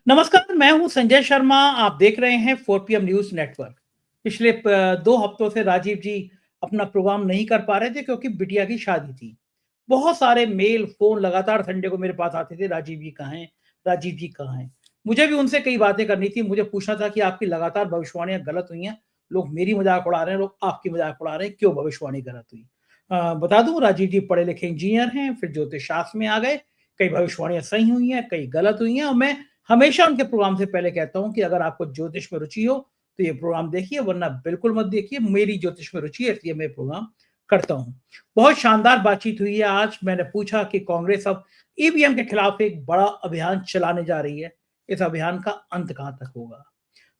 नमस्कार, मैं हूं संजय शर्मा। आप देख रहे हैं 4 PM न्यूज नेटवर्क। पिछले 2 हफ्तों से राजीव जी अपना प्रोग्राम नहीं कर पा रहे थे क्योंकि बिटिया की शादी थी। बहुत सारे मेल, फोन लगातार संडे को मेरे पास आते थे, राजीव जी कहाँ हैं? राजीव जी कहाँ हैं? मुझे भी उनसे कई बातें करनी थी। मुझे पूछना था कि आपकी लगातार भविष्यवाणियां गलत हुई हैं। लोग मेरी मजाक उड़ा रहे हैं, लोग आपकी मजाक उड़ा रहे हैं, क्यों भविष्यवाणी गलत हुई? बता दूं, राजीव जी पढ़े लिखे इंजीनियर हैं, फिर ज्योतिष शास्त्र में आ गए। कई भविष्यवाणियां सही हुई हैं, कई गलत हुई हैं, और मैं हमेशा उनके प्रोग्राम से पहले कहता हूँ कि अगर आपको ज्योतिष में रुचि हो तो ये प्रोग्राम देखिए, वरना बिल्कुल मत देखिए। मेरी ज्योतिष में रुचि है, इसलिए मैं प्रोग्राम करता हूँ। बहुत शानदार बातचीत हुई है आज। मैंने पूछा कि कांग्रेस अब ईवीएम के खिलाफ एक बड़ा अभियान चलाने जा रही है। इस अभियान का अंत कहां तक होगा?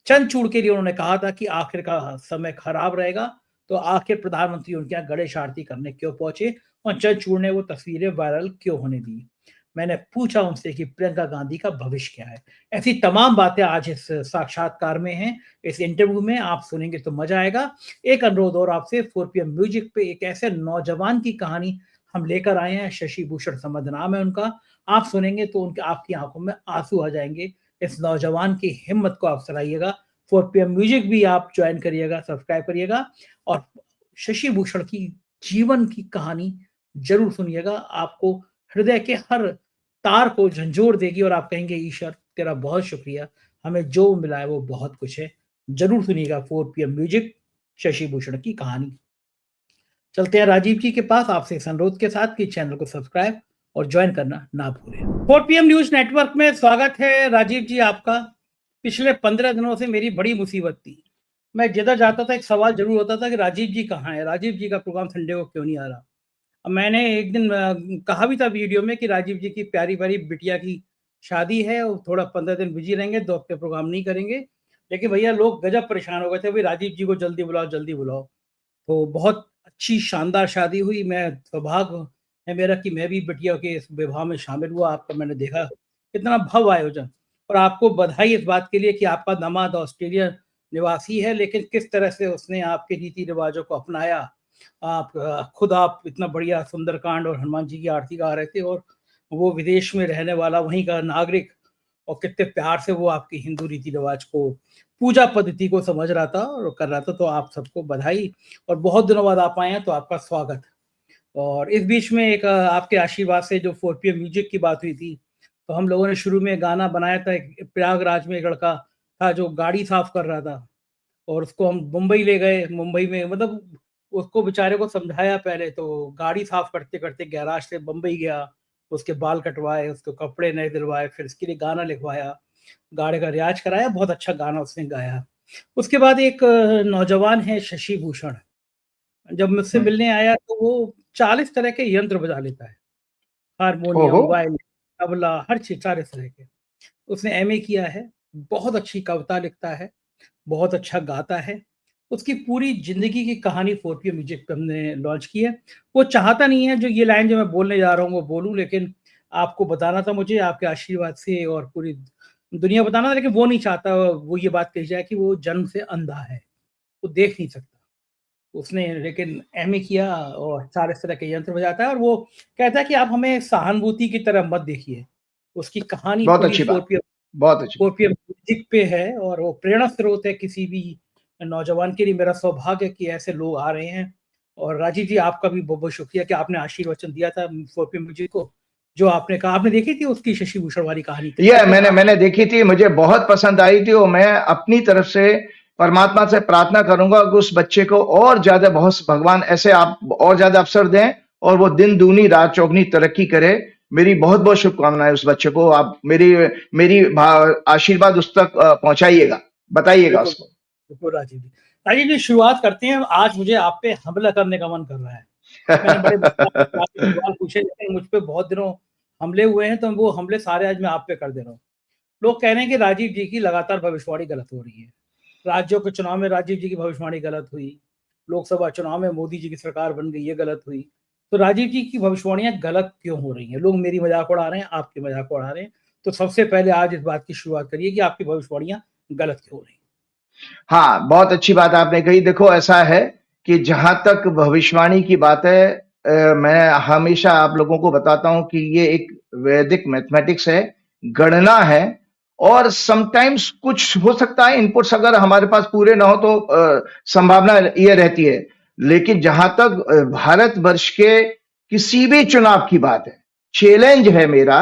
चंद चूड़ के लिए उन्होंने कहा था कि आखिर का समय खराब रहेगा, तो आखिर प्रधानमंत्री उनके यहाँ गणेश आरती करने क्यों पहुंचे और चंद चूड़ ने वो तस्वीरें वायरल क्यों होने दी? मैंने पूछा उनसे कि प्रियंका गांधी का भविष्य क्या है। ऐसी तमाम बातें आज इस साक्षात्कार में हैं, इस इंटरव्यू में आप सुनेंगे तो मजा आएगा। एक अनुरोध और आपसे, 4 PM म्यूजिक पे एक ऐसे नौजवान की कहानी हम लेकर आए हैं। शशि भूषण समद नाम है उनका। आप सुनेंगे तो उनके आपकी आंखों में आंसू आ जाएंगे। इस नौजवान की हिम्मत को आप सराहिएगा। 4 PM म्यूजिक भी आप ज्वाइन करिएगा, सब्सक्राइब करिएगा, और शशि भूषण की जीवन की कहानी जरूर सुनिएगा। आपको हृदय के हर तार को झंझोर देगी और आप कहेंगे, ईश्वर तेरा बहुत शुक्रिया, हमें जो मिला है वो बहुत कुछ है। जरूर सुनिएगा 4 PM म्यूजिक, शशि भूषण की कहानी। चलते हैं राजीव जी के पास, आपसे इस अनुरोध के साथ कि चैनल को सब्सक्राइब और ज्वाइन करना ना भूलें। 4 PM न्यूज नेटवर्क में स्वागत है राजीव जी आपका। पिछले 15 दिनों से मेरी बड़ी मुसीबत थी। मैं जिधर जाता था एक सवाल जरूर होता था कि राजीव जी कहाँ है, राजीव जी का प्रोग्राम संडे को क्यों नहीं आ रहा। अब मैंने एक दिन कहा भी था वीडियो में कि राजीव जी की प्यारी प्यारी बिटिया की शादी है, और थोड़ा 15 दिन बिजी रहेंगे, 2 हफ्ते प्रोग्राम नहीं करेंगे। लेकिन भैया लोग गजब परेशान हो गए थे, भाई राजीव जी को जल्दी बुलाओ, जल्दी बुलाओ। तो बहुत अच्छी शानदार शादी हुई। मैं सौभाग्य है मेरा कि मैं भी बिटिया के इस विवाह में शामिल हुआ। आपका मैंने देखा कितना भव्य आयोजन, और आपको बधाई इस बात के लिए कि आपका दामाद ऑस्ट्रेलिया निवासी है, लेकिन किस तरह से उसने आपके रीति रिवाजों को अपनाया। आप खुद आप इतना बढ़िया सुंदरकांड और हनुमान जी की आरती गा रहे थे, और वो विदेश में रहने वाला वहीं का नागरिक, और कितने प्यार से वो आपकी हिंदू रीति रिवाज को, पूजा पद्धति को समझ रहा था और कर रहा था। तो आप सबको बधाई, और बहुत दिनों बाद आप आए हैं तो आपका स्वागत। और इस बीच में एक आपके आशीर्वाद से जो 4 PM म्यूजिक की बात हुई थी, तो हम लोगों ने शुरू में गाना बनाया था। एक प्रयागराज में एक लड़का था जो गाड़ी साफ कर रहा था, और उसको हम मुंबई ले गए। मुंबई में मतलब उसको बेचारे को समझाया पहले, तो गाड़ी साफ करते करते गैराज से बम्बई गया, उसके बाल कटवाए, उसको कपड़े नए दिलवाए, फिर इसके लिए गाना लिखवाया, गाने का रियाज कराया, बहुत अच्छा गाना उसने गाया। उसके बाद एक नौजवान है शशि भूषण, जब मुझसे हम्म। मिलने आया तो वो 40 तरह के यंत्र बजा लेता है। ओहो। हारमोनियम, वायलिन, तबला, हर चीज, सारे तरह के। उसने एमए किया है, बहुत अच्छी कविता लिखता है, बहुत अच्छा गाता है। उसकी पूरी ज़िंदगी की कहानी 4 PM म्यूज़िक पे हमने लॉन्च की है। वो चाहता नहीं है जो ये लाइन जो मैं बोलने जा रहा हूँ वो बोलूँ, लेकिन आपको बताना था मुझे, आपके आशीर्वाद से और पूरी दुनिया बताना था, लेकिन वो नहीं चाहता वो ये बात कही जाए कि वो जन्म से अंधा है, वो देख नहीं सकता। उसने लेकिन एमए किया और सारे तरह के यंत्र बजाता है, और वो कहता है कि आप हमें सहानुभूति की तरह मत देखिए। उसकी कहानी बहुत पूरी अच्छी 4 बात। PM बहुत अच्छी। 4 PM म्यूजिक पे है, और वो प्रेरणा स्रोत है किसी भी नौजवान के लिए। मेरा सौभाग्य है कि ऐसे लोग आ रहे हैं। और राजीव जी आपका भी बहुत बहुत शुक्रिया कि आपने आशीर्वचन दिया था 4 PM म्यूजिक को। जो आपने कहा, आपने देखी थी उसकी शशि भूषण वाली कहानी, कितना ये कुछ मैंने आप। मैंने देखी थी, मुझे बहुत पसंद आई थी, और मैं अपनी तरफ से परमात्मा से प्रार्थना करूंगा कि उस बच्चे को और ज्यादा, बहुत भगवान ऐसे आप और ज्यादा अवसर दें, और वो दिन दूनी रात चौगनी तरक्की करे। मेरी बहुत बहुत शुभकामनाएं उस बच्चे को। आप मेरी मेरी आशीर्वाद उस तक पहुंचाइएगा, बताइएगा बिल्कुल उसको। बिल्कुल राजीव जी। राजीव जी शुरुआत करते हैं। आज मुझे आप पे हमला करने का मन कर रहा है। मैंने बड़े सवाल पूछे, लेकिन मुझ पे बहुत दिनों हमले हुए हैं, तो वो हमले सारे आज मैं आप पे कर दे रहा हूँ। लोग कह रहे हैं कि राजीव जी की लगातार भविष्यवाणी गलत हो रही है। राज्यों के चुनाव में राजीव जी की भविष्यवाणी गलत हुई, लोकसभा चुनाव में मोदी जी की सरकार बन गई, ये गलत हुई। तो राजीव जी की भविष्यवाणियां गलत क्यों हो रही हैं? लोग मेरी मजाक उड़ा रहे हैं, आपकी मजाक उड़ा रहे हैं। तो सबसे पहले आज इस बात की शुरुआत करिए कि आपकी भविष्यवाणियां गलत क्यों हो रही हैं। हाँ, बहुत अच्छी बात आपने कही। देखो, ऐसा है कि जहां तक भविष्यवाणी की बात है, मैं हमेशा आप लोगों को बताता हूं कि ये एक वैदिक मैथमेटिक्स है, गणना है, और समटाइम्स कुछ हो सकता है इनपुट्स अगर हमारे पास पूरे ना हो तो संभावना ये रहती है। लेकिन जहां तक भारतवर्ष के किसी भी चुनाव की बात है, चैलेंज है मेरा,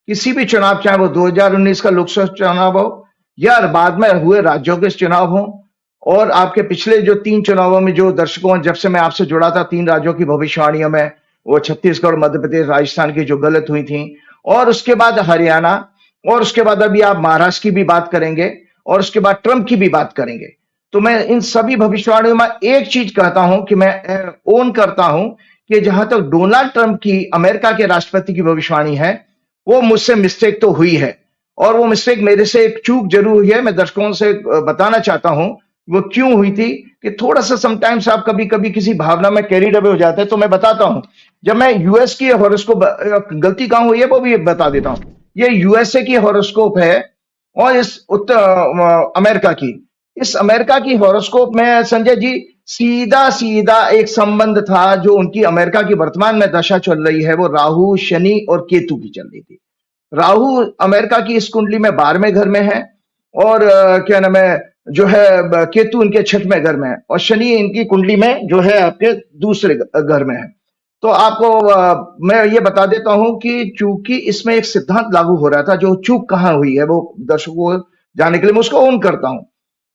किसी भी चुनाव, चाहे वो 2019 का लोकसभा चुनाव हो या बाद में हुए राज्यों के चुनाव हो, और आपके पिछले जो 3 चुनावों में जो दर्शकों, जब से मैं आपसे जुड़ा था 3 राज्यों की भविष्यवाणियों में, वो छत्तीसगढ़, मध्य प्रदेश, राजस्थान की जो गलत हुई थी, और उसके बाद हरियाणा, और उसके बाद अभी आप महाराष्ट्र की भी बात करेंगे, और उसके बाद ट्रंप की भी बात करेंगे। तो मैं इन सभी भविष्यवाणियों में एक चीज कहता हूं कि मैं ओन करता हूं कि जहां तक डोनाल्ड ट्रंप की, अमेरिका के राष्ट्रपति की भविष्यवाणी है, वो मुझसे मिस्टेक तो हुई है, और वो मिस्टेक मेरे से एक चूक जरूर हुई है। मैं दर्शकों से बताना चाहता हूं वो क्यों हुई थी, कि थोड़ा सा समटाइम्स आप कभी कभी किसी भावना में कैरीड अवे हो जाते हैं। तो मैं बताता हूं, जब मैं यूएस की हॉरोस्कोप, गलती कहां हुई है वो भी बता देता हूं। ये यूएसए की हॉरोस्कोप है, और इस उत्तर अमेरिका की, इस अमेरिका की हॉरोस्कोप में संजय जी सीधा सीधा एक संबंध था जो उनकी अमेरिका की वर्तमान में दशा चल रही है, वो राहु, शनि और केतु की चल रही थी। राहु अमेरिका की इस कुंडली में 12वें घर में है, और क्या नाम है जो है केतु इनके 6वें घर में है, और शनि इनकी कुंडली में जो है आपके दूसरे घर में है। तो आपको मैं ये बता देता हूं कि चूंकि इसमें एक सिद्धांत लागू हो रहा था, जो चूक कहां हुई है वो दर्शकों को जानने के लिए मैं उसको ऑन करता हूं,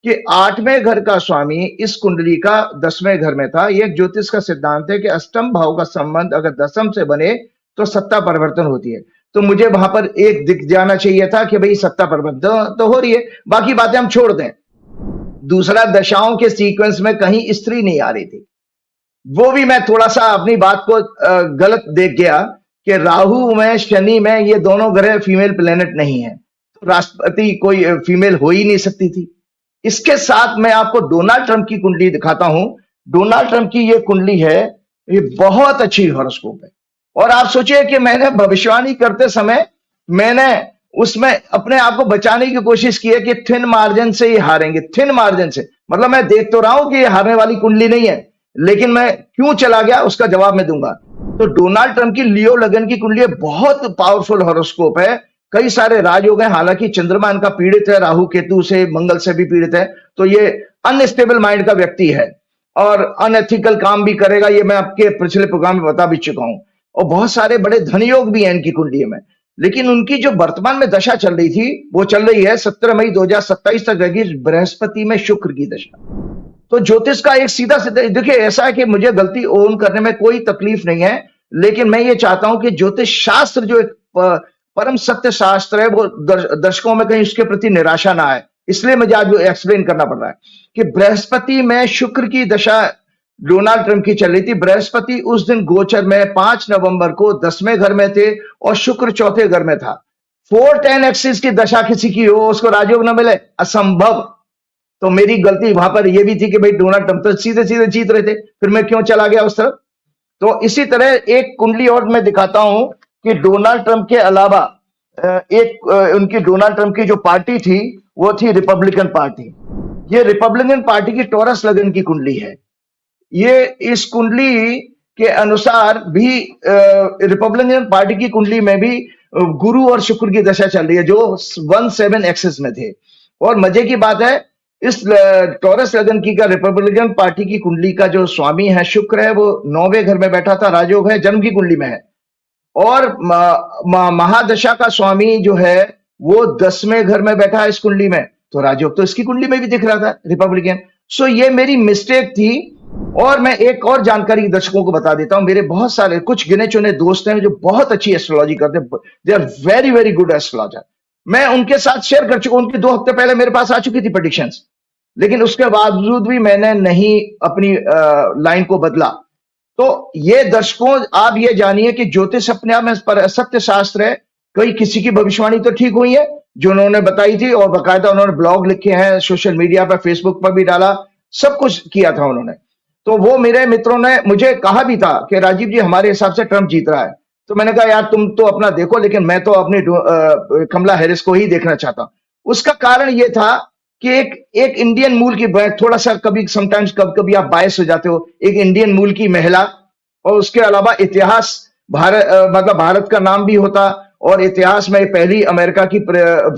कि 8वें घर का स्वामी इस कुंडली का 10वें घर में था। ये एक ज्योतिष का सिद्धांत है कि अष्टम भाव का संबंध अगर दशम से बने तो सत्ता परिवर्तन होती है। तो मुझे वहां पर एक दिख जाना चाहिए था कि भाई सत्ता परिवर्तन तो हो रही है, बाकी बातें हम छोड़ दें। दूसरा, दशाओं के सीक्वेंस में कहीं स्त्री नहीं आ रही थी, वो भी मैं थोड़ा सा अपनी बात को गलत देख गया कि राहु में, शनि में, ये दोनों ग्रह फीमेल प्लेनेट नहीं है, तो राष्ट्रपति कोई फीमेल हो ही नहीं सकती थी। इसके साथ मैं आपको डोनाल्ड ट्रंप की कुंडली दिखाता हूं। डोनाल्ड ट्रंप की ये कुंडली है, ये बहुत अच्छी हॉरोस्कोप है, और आप सोचिए कि मैंने भविष्यवाणी करते समय मैंने उसमें अपने आप को बचाने की कोशिश की है कि थिन मार्जिन से ये हारेंगे, थिन मार्जिन से, मतलब मैं देख तो रहा हूं कि ये हारने वाली कुंडली नहीं है, लेकिन मैं क्यों चला गया उसका जवाब मैं दूंगा। तो डोनाल्ड ट्रंप की लियो लगन की कुंडली बहुत पावरफुल हॉरोस्कोप है, कई सारे राजयोग हैं, हालांकि चंद्रमा इनका पीड़ित है, राहु केतु से, मंगल से भी पीड़ित है, तो ये अनस्टेबल माइंड का व्यक्ति है और अनएथिकल काम भी करेगा, ये मैं आपके पिछले प्रोग्राम में बता भी चुका हूं। और बहुत सारे बड़े धनयोग भी हैं इनकी कुंडली में, लेकिन उनकी जो वर्तमान में दशा चल रही थी वो चल रही है 17 मई 2027 तक रहेगी, बृहस्पति में शुक्र की दशा। तो ज्योतिष का एक सीधा सीधा, देखिए ऐसा है कि मुझे गलती ओन करने में कोई तकलीफ नहीं है, लेकिन मैं ये चाहता हूं कि ज्योतिष शास्त्र जो एक परम सत्य शास्त्र है वो दर्शकों में कहीं उसके प्रति निराशा ना आए, इसलिए मुझे आज एक्सप्लेन करना पड़ रहा है कि बृहस्पति में शुक्र की दशा डोनाल्ड ट्रंप की चल रही थी। बृहस्पति उस दिन गोचर में 5 नवंबर को 10वें घर में थे और शुक्र 4थे घर में था। 410 एक्सिस की दशा किसी की हो उसको राजयोग न मिले, असंभव। तो मेरी गलती वहां पर यह भी थी कि भाई डोनाल्ड ट्रंप तो सीधे सीधे जीत रहे थे, फिर मैं क्यों चला गया उस तरफ। तो इसी तरह एक कुंडली और मैं दिखाता हूं कि डोनाल्ड ट्रंप के अलावा एक उनकी डोनाल्ड ट्रंप की जो पार्टी थी वो थी रिपब्लिकन पार्टी। ये रिपब्लिकन पार्टी की टॉरस लगन की कुंडली है। ये इस कुंडली के अनुसार भी रिपब्लिकन पार्टी की कुंडली में भी गुरु और शुक्र की दशा चल रही है जो 17 एक्सिस में थे। और मजे की बात है, इस टॉरस लगन की का रिपब्लिकन पार्टी की कुंडली का जो स्वामी है शुक्र है, वो 9वें घर में बैठा था, राजयोग है, जन्म की कुंडली में है। और महादशा का स्वामी जो है वो 10वें घर में बैठा है इस कुंडली में, तो राजयोग तो इसकी कुंडली में भी दिख रहा था रिपब्लिकन। सो ये मेरी मिस्टेक थी। और मैं एक और जानकारी दर्शकों को बता देता हूं, मेरे बहुत सारे कुछ गिने चुने दोस्त हैं जो बहुत अच्छी एस्ट्रोलॉजी करते हैं, they are very very good astrologer. मैं उनके साथ शेयर कर चुका हूं, उनकी 2 हफ्ते पहले मेरे पास आ चुकी थी प्रेडिक्शंस, लेकिन उसके बावजूद भी मैंने नहीं अपनी लाइन को बदला। तो ये दर्शकों आप ये जानिए कि ज्योतिष अपने आप में सत्य शास्त्र है। कई किसी की भविष्यवाणी तो ठीक हुई है जो उन्होंने बताई थी, और बाकायदा उन्होंने ब्लॉग लिखे हैं, सोशल मीडिया पर, फेसबुक पर भी डाला, सब कुछ किया था उन्होंने। तो वो मेरे मित्रों ने मुझे कहा भी था कि राजीव जी हमारे हिसाब से ट्रंप जीत रहा है। तो मैंने कहा यार तुम तो अपना देखो, लेकिन मैं तो अपनी कमला हैरिस को ही देखना चाहता हूं। उसका कारण ये था कि एक इंडियन मूल की, थोड़ा सा कभी समटाइम्स कभी आप बायस हो जाते हो, एक इंडियन मूल की महिला, और उसके अलावा इतिहास, भारत मतलब भारत का नाम भी होता, और इतिहास में पहली अमेरिका की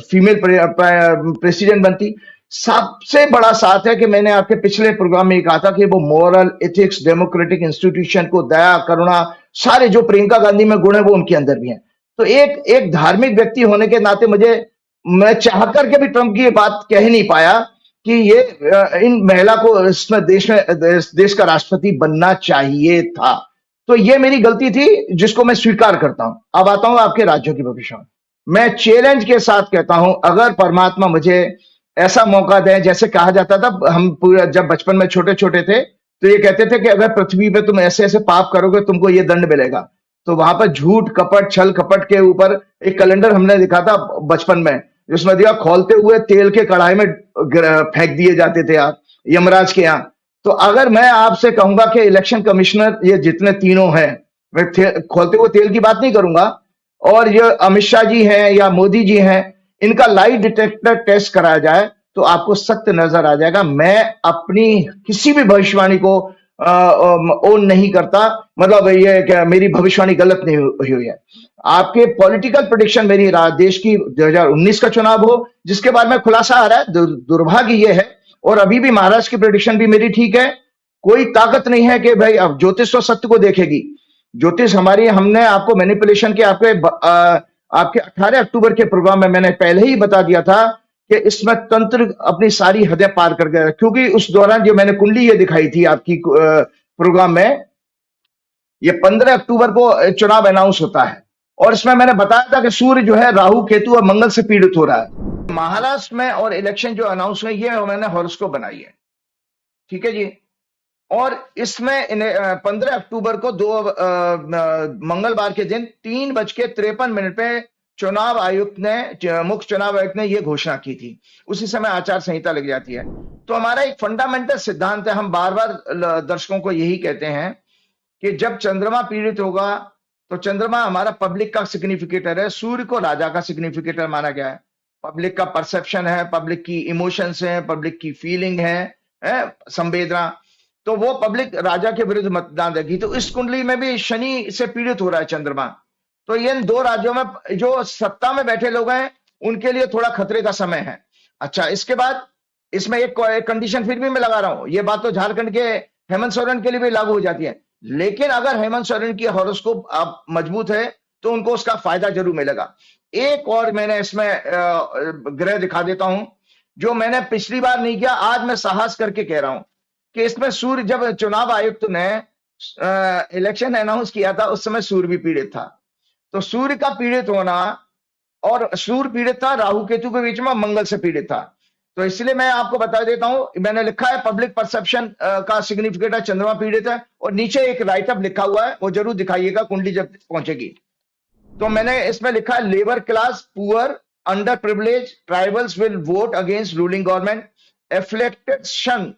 फीमेल प्रेसिडेंट बनती। सबसे बड़ा साथ है कि मैंने आपके पिछले प्रोग्राम में कहा था कि वो मॉरल, एथिक्स, डेमोक्रेटिक इंस्टीट्यूशन को, दया, करुणा, सारे जो प्रियंका गांधी में गुण है वो उनके अंदर भी हैं। तो एक धार्मिक व्यक्ति होने के नाते मैं चाह करके भी ट्रंप की ये बात कह नहीं पाया कि ये इन महिला को इसमें देश का राष्ट्रपति बनना चाहिए था। तो ये मेरी गलती थी जिसको मैं स्वीकार करता हूं। अब आता हूं आपके राज्यों की भविष्यवाणी। मैं चैलेंज के साथ कहता हूं, अगर परमात्मा मुझे ऐसा मौका दे, जैसे कहा जाता था हम पूरा जब बचपन में छोटे छोटे थे तो ये कहते थे कि अगर पृथ्वी पे तुम ऐसे ऐसे पाप करोगे तुमको ये दंड मिलेगा। तो वहां पर झूठ, कपट, छल कपट के ऊपर एक कैलेंडर हमने दिखा था बचपन में, जिसमें दिया खोलते हुए तेल के कढ़ाई में फेंक दिए जाते थे आप यमराज के यहाँ। तो अगर मैं आपसे कहूंगा कि इलेक्शन कमिश्नर ये जितने तीनों हैं, मैं खोलते हुए तेल की बात नहीं करूंगा, और ये अमित शाह जी हैं या मोदी जी हैं, इनका लाई डिटेक्टर टेस्ट कराया जाए तो आपको सत्य नजर आ जाएगा। मैं अपनी किसी भी भविष्यवाणी को ओन नहीं करता, मतलब ये क्या मेरी भविष्यवाणी गलत नहीं हुई है। आपके पॉलिटिकल प्रेडिक्शन मेरी देश की 2019 का चुनाव हो जिसके बाद में खुलासा आ रहा है, दुर्भाग्य ये है। और अभी भी महाराष्ट्र की प्रेडिक्शन भी मेरी ठीक है। कोई ताकत नहीं है कि भाई अब ज्योतिष तो सत्य को देखेगी। ज्योतिष हमारी, हमने आपको मैनिपुलेशन के आपके 18 अक्टूबर के प्रोग्राम में मैंने पहले ही बता दिया था कि इसमें तंत्र अपनी सारी हदें पार कर गया, क्योंकि उस दौरान जो मैंने कुंडली ये दिखाई थी आपकी प्रोग्राम में, ये 15 अक्टूबर को चुनाव अनाउंस होता है और इसमें मैंने बताया था कि सूर्य जो है राहु, केतु और मंगल से पीड़ित हो रहा है महाराष्ट्र में। और इलेक्शन जो अनाउंस हुए ये मैंने हॉरोस्कोप बनाई है, ठीक है जी। और इसमें 15 अक्टूबर को मंगलवार के दिन 3:53 पे चुनाव आयुक्त ने, मुख्य चुनाव आयुक्त ने यह घोषणा की थी। उसी समय आचार संहिता लग जाती है। तो हमारा एक फंडामेंटल सिद्धांत है, हम बार बार दर्शकों को यही कहते हैं कि जब चंद्रमा पीड़ित होगा तो चंद्रमा हमारा पब्लिक का सिग्निफिकेटर है, सूर्य को राजा का सिग्निफिकेटर माना गया है। पब्लिक का परसेप्शन है, पब्लिक की इमोशंस है, पब्लिक की फीलिंग है संवेदना। तो वो पब्लिक राजा के विरुद्ध मतदान देगी। तो इस कुंडली में भी शनि से पीड़ित हो रहा है चंद्रमा। तो इन दो राज्यों में जो सत्ता में बैठे लोग हैं उनके लिए थोड़ा खतरे का समय है। अच्छा, इसके बाद इसमें एक कंडीशन फिर भी मैं लगा रहा हूं, ये बात तो झारखंड के हेमंत सोरेन के लिए भी लागू हो जाती है, लेकिन अगर हेमंत सोरेन की हॉरोस्कोप आप मजबूत है तो उनको उसका फायदा जरूर मिलेगा। एक और मैंने इसमें ग्रह दिखा देता हूं जो मैंने पिछली बार नहीं किया, आज मैं साहस करके कह रहा हूं कि इसमें सूर्य, जब चुनाव आयुक्त ने इलेक्शन अनाउंस किया था उस समय सूर्य भी पीड़ित था। तो सूर्य का पीड़ित होना, और सूर्य पीड़ित था राहु केतु के बीच में, मंगल से पीड़ित था। तो इसलिए मैं आपको बता देता हूं, मैंने लिखा है पब्लिक परसेप्शन का सिग्निफिकेटर चंद्रमा पीड़ित है, और नीचे एक राइटअप लिखा हुआ है, वो जरूर दिखाइएगा कुंडली जब पहुंचेगी। तो मैंने इसमें लिखा है labour class, poor, under privilege, tribals will vote against ruling government, afflicted sun.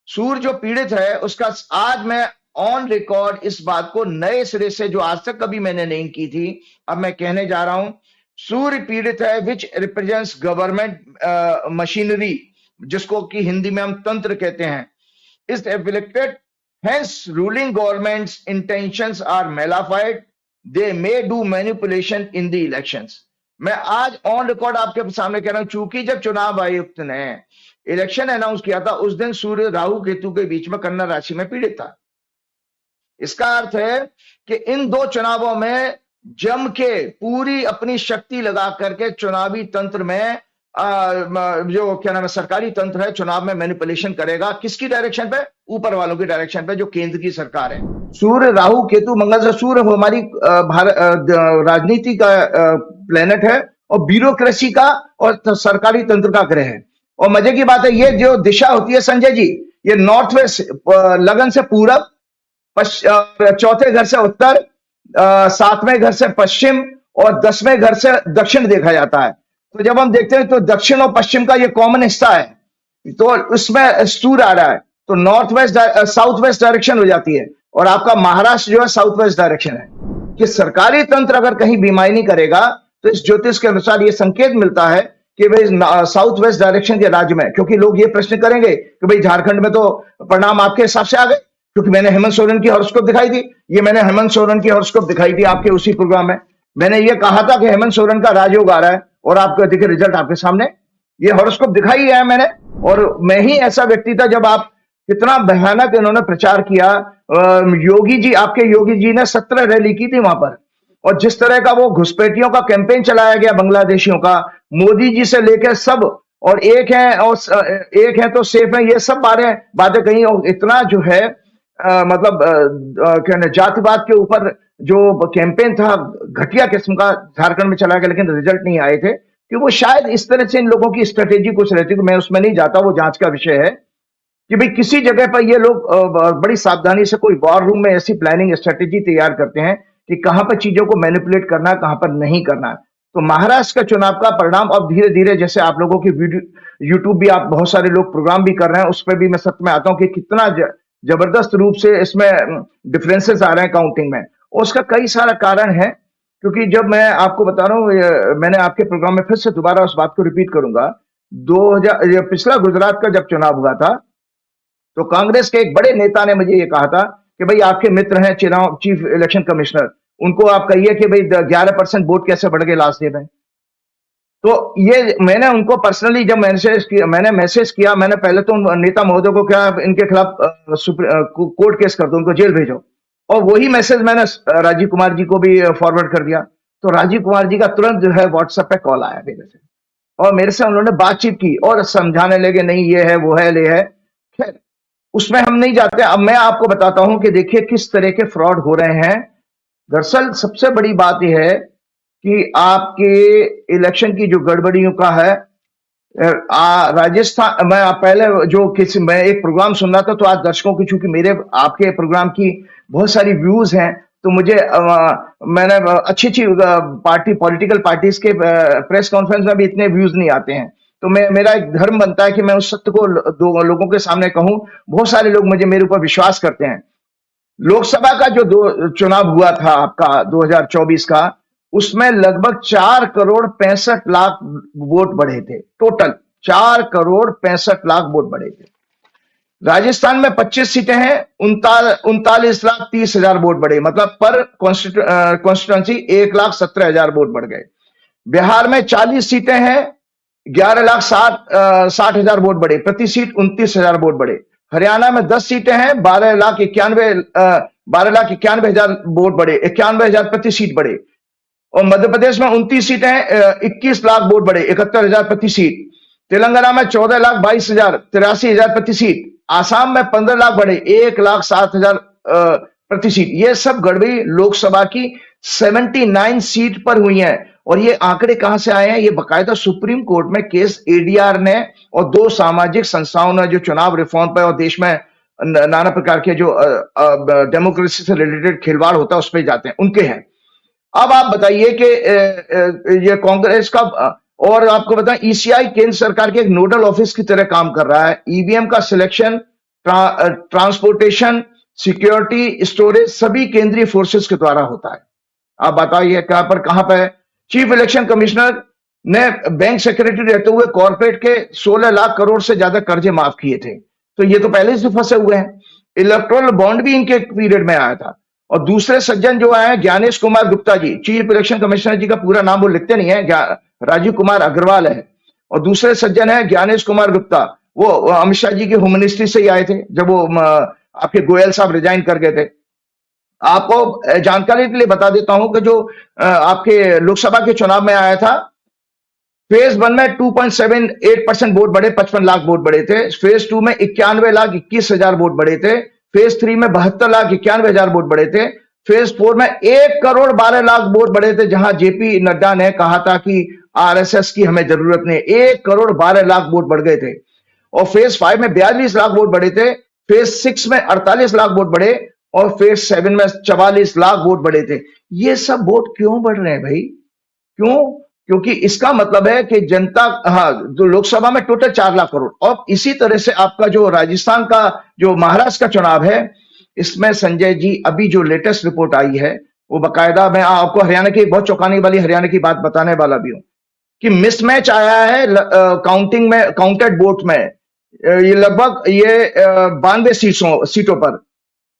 सूर्य जो पीड़ित है उसका आज मैं ऑन रिकॉर्ड इस बात को नए सिरे से, जो आज तक कभी मैंने नहीं की थी, अब मैं कहने जा रहा हूं। सूर्य पीड़ित है विच रिप्रेजेंट्स गवर्नमेंट मशीनरी, जिसको कि हिंदी में हम तंत्र कहते हैं, is afflicted, hence ruling governments intentions are malafide, they may do manipulation in the elections. मैं आज ऑन रिकॉर्ड आपके सामने कह रहा हूं, चूंकि जब चुनाव आयुक्त ने इलेक्शन अनाउंस किया था उस दिन सूर्य राहु केतु के बीच में कन्या राशि में पीड़ित था। इसका अर्थ है कि इन दो चुनावों में जम के पूरी अपनी शक्ति लगा करके चुनावी तंत्र में जो क्या नाम है सरकारी तंत्र है, चुनाव में मैनिपुलेशन करेगा। किसकी डायरेक्शन पे? ऊपर वालों की डायरेक्शन पे, जो केंद्र की सरकार है। सूर्य राहु केतु मंगल से, सूर्य हमारी राजनीति का प्लेनेट है और ब्यूरोक्रेसी का और सरकारी तंत्र का ग्रह है। और मजे की बात है, ये जो दिशा होती है संजय जी, ये नॉर्थ वेस्ट, लगन से पूरब, चौथे घर से उत्तर, 7वें घर से पश्चिम और 10वें घर से दक्षिण देखा जाता है। तो जब हम देखते हैं तो दक्षिण और पश्चिम का ये कॉमन हिस्सा है, तो उसमें सूर्य आ रहा है, तो north west, south west direction हो जाती है। और आपका महाराष्ट्र जो है साउथ वेस्ट डायरेक्शन है। कि सरकारी तंत्र अगर कहीं बेईमानी करेगा तो इस ज्योतिष के अनुसार ये संकेत मिलता है कि भाई साउथ वेस्ट डायरेक्शन के राज्य में, क्योंकि लोग ये प्रश्न करेंगे कि भाई झारखंड में तो परिणाम आपके हिसाब से आ गए, क्योंकि मैंने हेमंत सोरेन की हॉरोस्कोप दिखाई थी। ये मैंने हेमंत सोरेन की हॉरोस्कोप दिखाई थी आपके उसी प्रोग्राम में। मैंने ये कहा था कि हेमंत सोरेन का राजयोग आ रहा है, और आपको देखिए रिजल्ट आपके सामने, ये हॉरोस्कोप दिखाई है मैंने। और मैं ही ऐसा व्यक्ति था जब आप, कितना भयानक इन्होंने प्रचार किया। योगी जी, आपके योगी जी ने 17 रैली की थी वहां पर, और जिस तरह का वो घुसपैठियों का कैंपेन चलाया गया बांग्लादेशियों का, मोदी जी से लेकर सब, और एक है तो सेफ है, ये सब बातें कही, और इतना जो है मतलब कहने जातिवाद के ऊपर जो कैंपेन था घटिया किस्म का झारखंड में चला गया, लेकिन रिजल्ट नहीं आए थे, कि वो शायद इस तरह से इन लोगों की स्ट्रेटेजी कुछ रहती। तो मैं उसमें नहीं जाता, वो जांच का विषय है कि भाई किसी जगह पर ये लोग बड़ी सावधानी से कोई वॉर रूम में ऐसी प्लानिंग स्ट्रेटेजी तैयार करते हैं कि कहां पर चीजों को मैनिपुलेट करना है, कहां पर नहीं करना है। तो महाराष्ट्र का चुनाव का परिणाम अब धीरे धीरे, जैसे आप लोगों की वीडियो यूट्यूब भी, आप बहुत सारे लोग प्रोग्राम भी कर रहे हैं, उस पर भी मैं सत्य में आता हूं कि कितना जबरदस्त रूप से इसमें डिफरेंसेस आ रहे हैं काउंटिंग में। और उसका कई सारा कारण है, क्योंकि जब मैं आपको बता रहा हूं, मैंने आपके प्रोग्राम में फिर से दोबारा उस बात को रिपीट करूंगा, 2000 पिछला गुजरात का जब चुनाव हुआ था, तो कांग्रेस के एक बड़े नेता ने मुझे ये कहा था कि भाई आपके मित्र हैं चीफ इलेक्शन कमिश्नर, उनको आप कहिए कि भाई 11% वोट कैसे बढ़ गए लास्ट डे में। तो ये मैंने उनको पर्सनली जब मैंने मैसेज किया, मैंने पहले तो नेता महोदय को क्या इनके खिलाफ कोर्ट केस कर दो, उनको जेल भेजो, और वही मैसेज मैंने राजीव कुमार जी को भी फॉरवर्ड कर दिया। तो राजीव कुमार जी का तुरंत जो है व्हाट्सएप पे कॉल आया मेरे से, और मेरे से उन्होंने बातचीत की और समझाने लगे, नहीं ये है वो है ले है। खैर उसमें हम नहीं जाते। अब मैं आपको बताता हूं कि देखिए किस तरह के फ्रॉड हो रहे हैं। दरअसल सबसे बड़ी बात यह है कि आपके इलेक्शन की जो गड़बड़ियों का है, राजस्थान, मैं पहले मैं एक प्रोग्राम सुन रहा था, तो आज दर्शकों की, चूंकि मेरे आपके प्रोग्राम की बहुत सारी व्यूज हैं, तो मुझे मैंने अच्छी पॉलिटिकल पार्टीज के प्रेस कॉन्फ्रेंस में भी इतने व्यूज नहीं आते हैं, तो मेरा एक धर्म बनता है कि मैं उस सत्य को लोगों के सामने कहूं। बहुत सारे लोग मेरे ऊपर विश्वास करते हैं। लोकसभा का जो चुनाव हुआ था आपका 2024 का, उसमें लगभग 4,65,00,000 वोट बढ़े थे। टोटल 4,65,00,000 वोट बढ़े थे। राजस्थान में 25 सीटें हैं, 39,30,000 वोट बढ़े, मतलब पर कॉन्स्टिट्यूंसी 1,17,000 वोट बढ़ गए। बिहार में 40 सीटें हैं, 11,60,000 वोट बढ़े, प्रति सीट 29,000 वोट बढ़े। हरियाणा में 10 सीटें हैं, 12,91,000 वोट बढ़े, 91,000 प्रति सीट बढ़े। और मध्य प्रदेश में 29 सीटें हैं, 21 लाख वोट बढ़े, 71,000 प्रति सीट। तेलंगाना में 14,22,000, 83,000 प्रति सीट। आसाम में 15 लाख बढ़े, 1,07,000 प्रति सीट। ये सब गड़बड़ी लोकसभा की 79 सीट पर हुई है। और ये आंकड़े कहां से आए हैं? ये बकायदा सुप्रीम कोर्ट में केस एडीआर ने और 2 सामाजिक संस्थाओं ने जो चुनाव रिफॉर्म पर और देश में नाना प्रकार के जो डेमोक्रेसी से रिलेटेड खिलवाड़ होता है उस पर जाते हैं, उनके हैं। अब आप बताइए कि ये कांग्रेस का, और आपको बताएं ईसीआई केंद्र सरकार के एक नोडल ऑफिस की तरह काम कर रहा है। ईवीएम का सिलेक्शन, ट्रांसपोर्टेशन, सिक्योरिटी, स्टोरेज सभी केंद्रीय फोर्सेस के द्वारा होता है। आप बताइए कहां पर है? चीफ इलेक्शन कमिश्नर ने बैंक सेक्रेटरी रहते हुए कॉर्पोरेट के 16 लाख करोड़ से ज्यादा कर्जे माफ किए थे, तो ये तो पहले से फंसे हुए हैं। इलेक्टोरल बॉन्ड भी इनके पीरियड में आया था। और दूसरे सज्जन जो आए हैं, Gyanesh Kumar Gupta ji, chief election commissioner जी का पूरा नाम वो लिखते नहीं है, राजीव कुमार अग्रवाल है। और दूसरे सज्जन है ज्ञानेश कुमार गुप्ता, वो अमित शाह जी के होम मिनिस्ट्री से ही आए थे जब वो आपके गोयल साहब रिजाइन कर गए थे। आपको जानकारी के लिए बता देता हूं कि जो आपके लोकसभा के चुनाव में आया था, फेज 1 में 2.78% वोट बढ़े, 55 लाख वोट बढ़े थे। फेज 2 में 91,21,000 वोट बढ़े थे। फेज 3 में 72,91,000 वोट बढ़े थे। फेज 4 में 1,12,00,000 वोट बढ़े थे, जहां जेपी नड्डा ने कहा था कि आरएसएस की हमें जरूरत नहीं। 1,12,00,000 वोट बढ़ गए थे। और फेज 5 में 42 लाख वोट बढ़े थे। फेज 6 में 48 लाख वोट बढ़े, और फेज 7 में 44 लाख वोट बढ़े थे। ये सब वोट क्यों बढ़ रहे हैं भाई? क्यों? क्योंकि इसका मतलब है कि जनता, जो लोकसभा में टोटल 4 लाख करोड़, और इसी तरह से आपका जो राजस्थान का, जो महाराष्ट्र का चुनाव है, इसमें संजय जी अभी जो लेटेस्ट रिपोर्ट आई है वो बकायदा, मैं आपको हरियाणा की बहुत चौंकाने वाली हरियाणा की बात बताने वाला भी हूं कि मिसमैच आया है काउंटिंग में, काउंटेड वोट में। ये लगभग 92 सीटों पर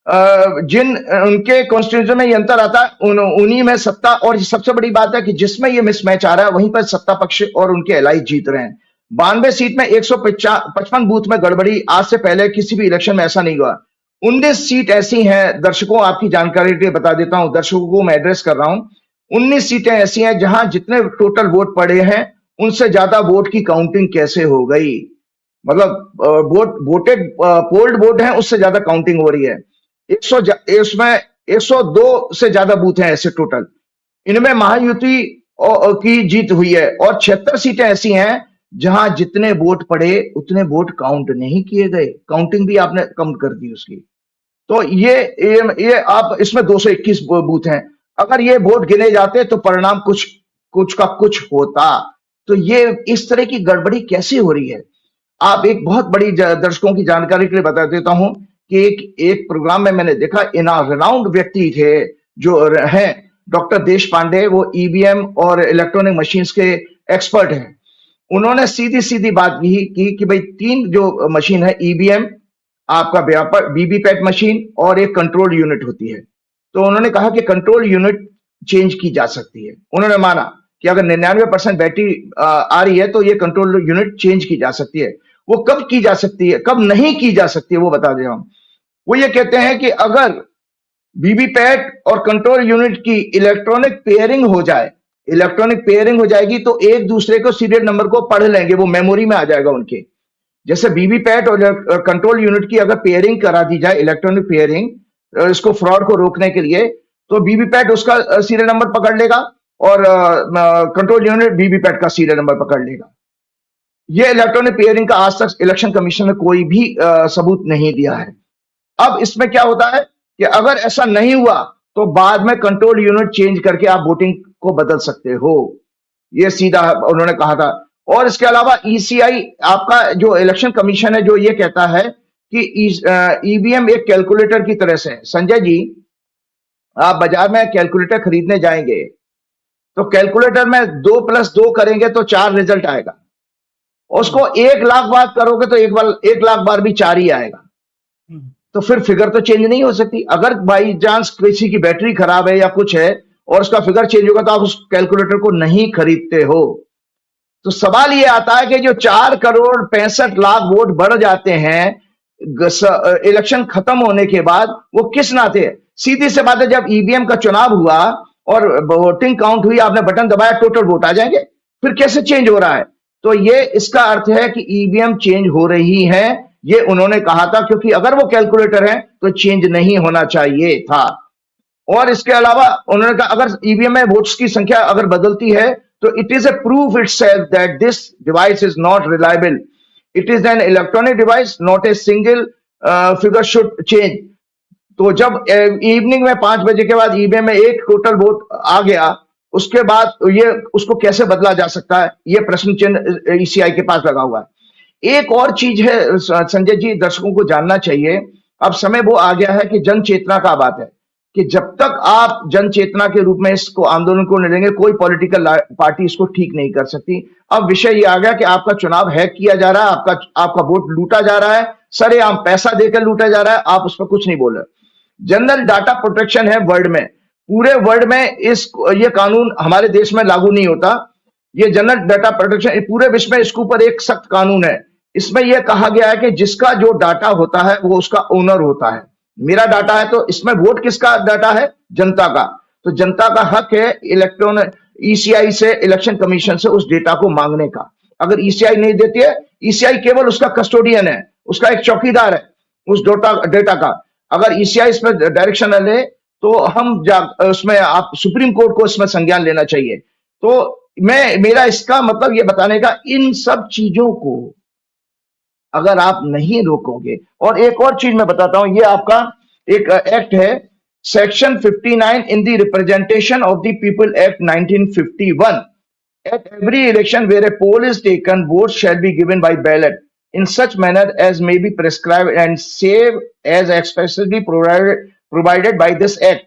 जिन उनके कॉन्स्टिट्यूशन में ये अंतर आता है उन्हीं में सत्ता, और सबसे बड़ी बात है कि जिसमें ये मिसमैच आ रहा है वहीं पर सत्ता पक्ष और उनके एलाई जीत रहे हैं। 92 सीट में 155 बूथ में गड़बड़ी आज से पहले किसी भी इलेक्शन में ऐसा नहीं हुआ। 19 सीट ऐसी हैं, दर्शकों आपकी जानकारी के लिए बता देता हूं, दर्शकों को मैं एड्रेस कर रहा हूं। 19 सीटें ऐसी हैं जहां जितने टोटल वोट पड़े हैं उनसे ज्यादा वोट की काउंटिंग कैसे हो गई, मतलब वोटेड पोल्ड वोट है उससे ज्यादा काउंटिंग हो रही है। 100 102 से ज्यादा बूथ हैं ऐसे टोटल, इनमें महायुति की जीत हुई है। और 76 सीटें ऐसी हैं जहां जितने वोट पड़े उतने वोट काउंट नहीं किए गए, काउंटिंग भी आपने कम कर दी उसकी। तो ये आप इसमें 221 बूथ हैं, अगर ये वोट गिने जाते तो परिणाम कुछ का कुछ होता। तो ये इस तरह की गड़बड़ी कैसे हो रही है? आप एक बहुत बड़ी दर्शकों की जानकारी के लिए बता देता हूं कि एक प्रोग्राम में मैंने देखा, रिनाउंड व्यक्ति थे जो हैं डॉक्टर देश पांडे, वो ईवीएम और इलेक्ट्रॉनिक मशीन्स के एक्सपर्ट हैं। उन्होंने सीधी सीधी बात की कि भाई 3 जो मशीन है, ईवीएम, आपका व्यापार वीवीपैट मशीन और एक कंट्रोल यूनिट होती है। तो उन्होंने कहा कि कंट्रोल यूनिट चेंज की जा सकती है। उन्होंने माना कि अगर 99% बैटरी आ रही है तो ये कंट्रोल यूनिट चेंज की जा सकती है। वो कब की जा सकती है, कब नहीं की जा सकती है, वो बता दे रहा हूं। वो ये कहते हैं कि अगर वीवीपैट और कंट्रोल यूनिट की इलेक्ट्रॉनिक पेयरिंग हो जाए, इलेक्ट्रॉनिक पेयरिंग हो जाएगी तो एक दूसरे को सीरियल नंबर को पढ़ लेंगे, वो मेमोरी में आ जाएगा उनके। जैसे वीवीपैट और कंट्रोल यूनिट की अगर पेयरिंग करा दी जाए, इलेक्ट्रॉनिक पेयरिंग, इसको फ्रॉड को रोकने के लिए, तो वीवीपैट उसका सीरियल नंबर पकड़ लेगा और कंट्रोल यूनिट वीवीपैट का सीरियल नंबर पकड़ लेगा। ये इलेक्ट्रॉनिक पेयरिंग का आज तक इलेक्शन कमीशन ने कोई भी सबूत नहीं दिया है। अब इसमें क्या होता है कि अगर ऐसा नहीं हुआ तो बाद में कंट्रोल यूनिट चेंज करके आप वोटिंग को बदल सकते हो, ये सीधा उन्होंने कहा था। और इसके अलावा ईसीआई, आपका जो इलेक्शन कमीशन है, जो ये कहता है कि ईवीएम एक कैलकुलेटर की तरह से है। संजय जी, आप बाजार में कैलकुलेटर खरीदने जाएंगे तो कैलकुलेटर में 2 + 2 करेंगे तो 4 रिजल्ट आएगा, उसको 1 लाख बार करोगे तो 1 लाख बार भी 4 ही आएगा। तो फिर फिगर तो चेंज नहीं हो सकती। अगर बाई चांस किसी की बैटरी खराब है या कुछ है और उसका फिगर चेंज होगा तो आप उस कैलकुलेटर को नहीं खरीदते हो। तो सवाल ये आता है कि जो 4,65,00,000 वोट बढ़ जाते हैं इलेक्शन खत्म होने के बाद, वो किस नाते? सीधी सी बात है, जब ईवीएम का चुनाव हुआ और वोटिंग काउंट हुई, आपने बटन दबाया, टोटल वोट आ जाएंगे, फिर कैसे चेंज हो रहा है? तो ये इसका अर्थ है कि ईवीएम चेंज हो रही है, ये उन्होंने कहा था, क्योंकि अगर वो कैलकुलेटर है तो चेंज नहीं होना चाहिए था। और इसके अलावा उन्होंने कहा अगर ईवीएम में वोट्स की संख्या अगर बदलती है तो it is a proof itself that this device is not reliable, it is an electronic device, not a single figure should change. तो जब इवनिंग में 5 बजे के बाद ईवीएम में एक टोटल वोट आ गया, उसके बाद ये उसको कैसे बदला जा सकता है, ये प्रश्न चिन्ह ईसीआई के पास लगा हुआ है। एक और चीज है संजय जी, दर्शकों को जानना चाहिए, अब समय वो आ गया है कि जन चेतना का बात है कि जब तक आप जन चेतना के रूप में इसको आंदोलन को नहीं लेंगे, कोई पॉलिटिकल पार्टी इसको ठीक नहीं कर सकती। अब विषय ये आ गया कि आपका चुनाव हैक किया जा रहा है, आपका वोट लूटा जा रहा है, सरेआम पैसा देकर लूटा जा रहा है, आप उस पर कुछ नहीं बोल रहे। जनरल डाटा प्रोटेक्शन है वर्ल्ड में, पूरे वर्ल्ड में ये कानून हमारे देश में लागू नहीं होता। ये जनरल डाटा प्रोटेक्शन पूरे विश्व में इसके ऊपर एक सख्त कानून है। इसमें यह कहा गया है कि जिसका जो डाटा होता है वो उसका ओनर होता है। मेरा डाटा है तो इसमें वोट किसका डाटा है? जनता का। तो जनता का हक है इलेक्ट्रॉनिक ईसीआई से, इलेक्शन कमीशन से उस डेटा को मांगने का। अगर ईसीआई नहीं देती है, ईसीआई केवल उसका कस्टोडियन है, उसका एक चौकीदार है उस डेटा का। अगर ईसीआई इसमें डायरेक्शन ले तो उसमें आप सुप्रीम कोर्ट को इसमें संज्ञान लेना चाहिए। तो मेरा इसका मतलब ये बताने का, इन सब चीजों को अगर आप नहीं रोकोगे। और एक और चीज मैं बताता हूं, ये आपका एक एक्ट है, section 59 in the representation of the people act 1951। At every election where a poll is taken, votes shall be given by ballot in such manner as may be prescribed and save as expressly provided by this act.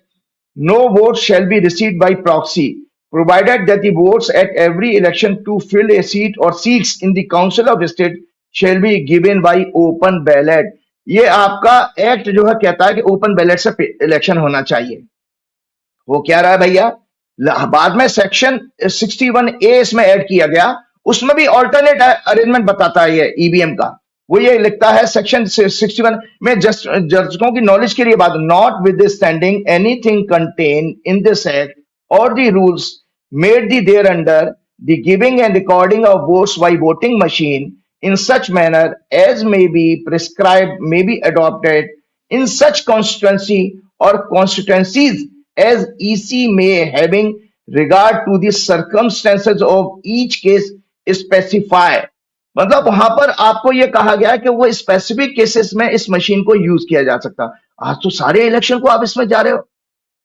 No votes shall be received by proxy, provided that the votes at every election to fill a seat or seats in the Council of State shall be given by open ballot. ये आपका act जो है कहता है कि open ballot से election होना चाहिए। वो क्या रहा है भैया, बाद में सेक्शन 61A इसमें ऐड किया गया, उसमें भी ऑल्टरनेट अरेंजमेंट बताता है ये ईवीएम का। वो ये लिखता है सेक्शन 61 में, जस्ट दर्शकों की नॉलेज के लिए बात, notwithstanding anything contain in this act और the rules made the there under the giving and recording of votes by voting machine in such manner as may be prescribed may be adopted in such constituency or constituencies as EC may having regard to the circumstances of each case specify। मतलब वहां पर आपको यह कहा गया कि वो specific cases में इस मशीन को यूज किया जा सकता। आज तो सारे इलेक्शन को आप इसमें जा रहे हो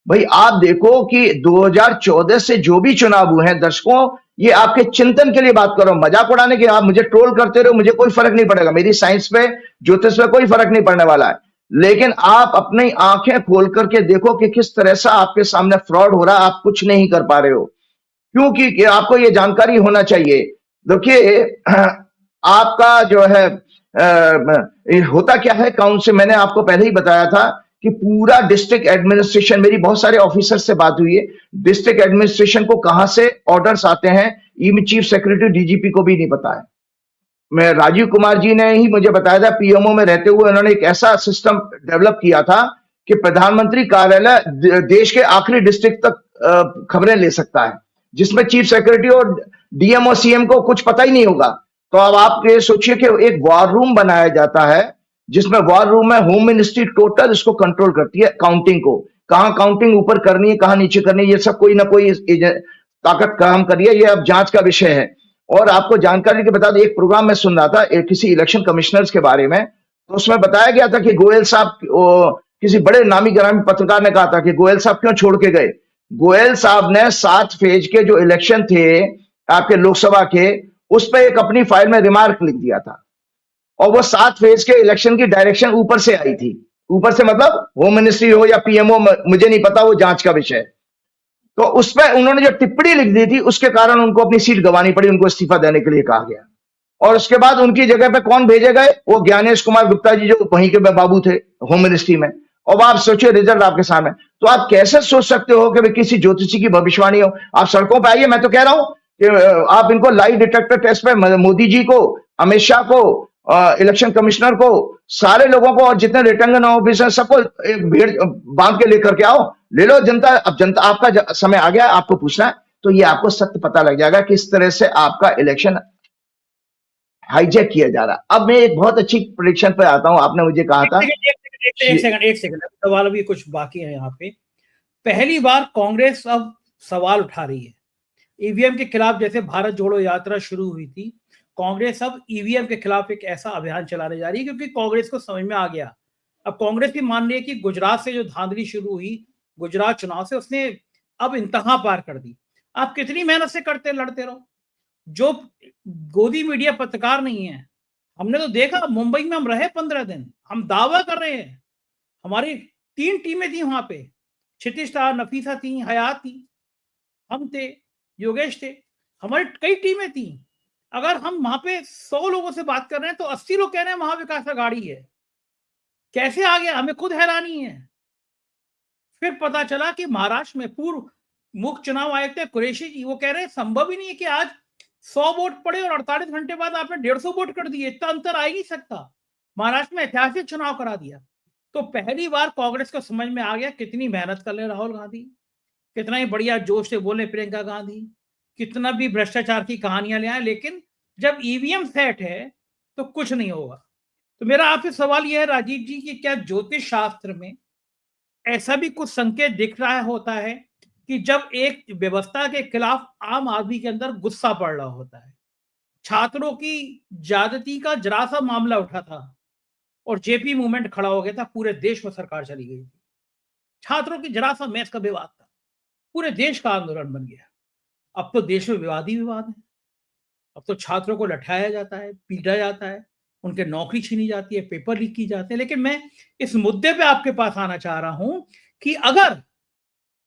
भाई। आप देखो कि 2014 से जो भी चुनाव हुए हैं दर्शकों, ये आपके चिंतन के लिए बात कर रहा हूं, मजाक उड़ाने के। आप मुझे ट्रोल करते रहो, मुझे कोई फर्क नहीं पड़ेगा, मेरी साइंस पे ज्योतिष पे कोई फर्क नहीं पड़ने वाला है। लेकिन आप अपनी आंखें खोल करके देखो कि किस तरह से आपके सामने फ्रॉड हो रहा है, आप कुछ नहीं कर पा रहे हो, क्योंकि आपको ये जानकारी होना चाहिए। देखिए आपका जो है होता क्या है, काउंसिल, मैंने आपको पहले ही बताया था कि पूरा डिस्ट्रिक्ट एडमिनिस्ट्रेशन, मेरी बहुत सारे ऑफिसर से बात हुई है, डिस्ट्रिक्ट एडमिनिस्ट्रेशन को कहां से ऑर्डर्स आते हैं इवन चीफ सेक्रेटरी डीजीपी को भी नहीं पता है। मैं राजीव कुमार जी ने ही मुझे बताया था, पीएमओ में रहते हुए उन्होंने एक ऐसा सिस्टम डेवलप किया था कि प्रधानमंत्री कार्यालय देश के आखिरी डिस्ट्रिक्ट तक खबरें ले सकता है, जिसमें चीफ सेक्रेटरी और डीएम और सीएम को कुछ पता ही नहीं होगा। तो अब आप ये सोचिए कि एक वॉर रूम बनाया जाता है, जिसमें वॉर रूम में होम मिनिस्ट्री टोटल इसको कंट्रोल करती है, काउंटिंग को, कहां काउंटिंग ऊपर करनी है कहां नीचे करनी है, ये सब कोई ना कोई ताकत काम कर रही है। ये अब जांच का विषय है। और आपको जानकारी के बता दें, एक प्रोग्राम में सुन रहा था किसी इलेक्शन कमिश्नर्स के बारे में, तो उसमें बताया गया था कि गोयल साहब, किसी बड़े नामी ग्रामी पत्रकार ने कहा था कि गोयल साहब क्यों छोड़ के गए। गोयल साहब ने 7 फेज के जो इलेक्शन थे आपके लोकसभा के, उस पर एक अपनी फाइल में रिमार्क लिख दिया था, और वो 7 फेज के इलेक्शन की डायरेक्शन ऊपर से आई थी। ऊपर से मतलब होम मिनिस्ट्री हो या पीएमओ, मुझे नहीं पता, वो जांच का विषय। तो उस पर उन्होंने जो टिप्पणी लिख दी थी, उसके कारण उनको अपनी सीट गंवानी पड़ी, उनको इस्तीफा देने के लिए कहा गया। और उसके बाद उनकी जगह पे कौन भेजे गए, वो ज्ञानेश कुमार गुप्ता जी, जो वहीं के बाबू थे होम मिनिस्ट्री में। और आप सोचिए रिजल्ट आपके सामने। तो आप कैसे सोच सकते हो कि किसी ज्योतिषी की भविष्यवाणी हो। आप सड़कों पर आइए, मैं तो कह रहा हूं कि आप इनको लाई डिटेक्टर टेस्ट पे मोदी जी को, अमित शाह को, इलेक्शन कमिश्नर को, सारे लोगों को, और जितने रिटर्निंग ऑफिसर सबको एक भीड़ बांध के लेकर के आओ, ले लो जनता। अब जनता, आपका समय आ गया आपको पूछना है, तो ये आपको सत्य पता लग जाएगा किस तरह से आपका इलेक्शन हाईजैक किया जा रहा। अब मैं एक बहुत अच्छी प्रेडिक्शन पे आता हूं। आपने मुझे कहा था, एक सेकंड, सवाल अभी कुछ बाकी है यहाँ पे। पहली बार कांग्रेस अब सवाल उठा रही है ईवीएम के खिलाफ। जैसे भारत जोड़ो यात्रा शुरू हुई थी, कांग्रेस अब ईवीएम के खिलाफ एक ऐसा अभियान चलाने जा रही है, क्योंकि कांग्रेस को समझ में आ गया। अब कांग्रेस भी मान रही है कि गुजरात से जो धांधली शुरू हुई, गुजरात चुनाव से, उसने अब इंतहा पार कर दी। आप कितनी मेहनत से करते लड़ते रहो, जो गोदी मीडिया पत्रकार नहीं है। हमने तो देखा, मुंबई में हम रहे 15 दिन, हम दावा कर रहे हैं, हमारी 3 टीमें थी वहां पे, क्षितिज था, नफीसा थी, हयात थी, हम थे, योगेश थे, हमारी कई टीमें थी। अगर हम वहां पे 100 लोगों से बात कर रहे हैं तो 80 लोग कह रहे हैं महाविकास आघाड़ी है। कैसे आ गया, हमें खुद हैरानी है। फिर पता चला कि महाराष्ट्र में पूर्व मुख्य चुनाव आयुक्त थे कुरैशी जी, वो कह रहे हैं संभव ही नहीं है कि आज 100 वोट पड़े और 48 घंटे बाद आपने 150 वोट कर दिए, इतना अंतर आ ही नहीं सकता। महाराष्ट्र में ऐतिहासिक चुनाव करा दिया। तो पहली बार कांग्रेस को समझ में आ गया कितनी मेहनत कर ले राहुल गांधी, कितना ही बढ़िया जोश से बोले प्रियंका गांधी, कितना भी भ्रष्टाचार की कहानियां ले आए, लेकिन जब ईवीएम सेट है तो कुछ नहीं होगा। तो मेरा आपसे सवाल यह है राजीव जी कि क्या ज्योतिष शास्त्र में ऐसा भी कुछ संकेत दिख रहा होता है कि जब एक व्यवस्था के खिलाफ आम आदमी के अंदर गुस्सा पड़ रहा होता है। छात्रों की ज्यादती का जरा सा मामला उठा था और जेपी मूवमेंट खड़ा हो गया था, पूरे देश में सरकार चली गई थी। छात्रों की जरा सा मैथ का विवाद था, पूरे देश का आंदोलन बन गया। अब तो देश में विवाद ही विवाद है। अब तो छात्रों को लठाया जाता है, पीटा जाता है, उनके नौकरी छीनी जाती है, पेपर लीक की जाते हैं। लेकिन मैं इस मुद्दे पे आपके पास आना चाह रहा हूं कि अगर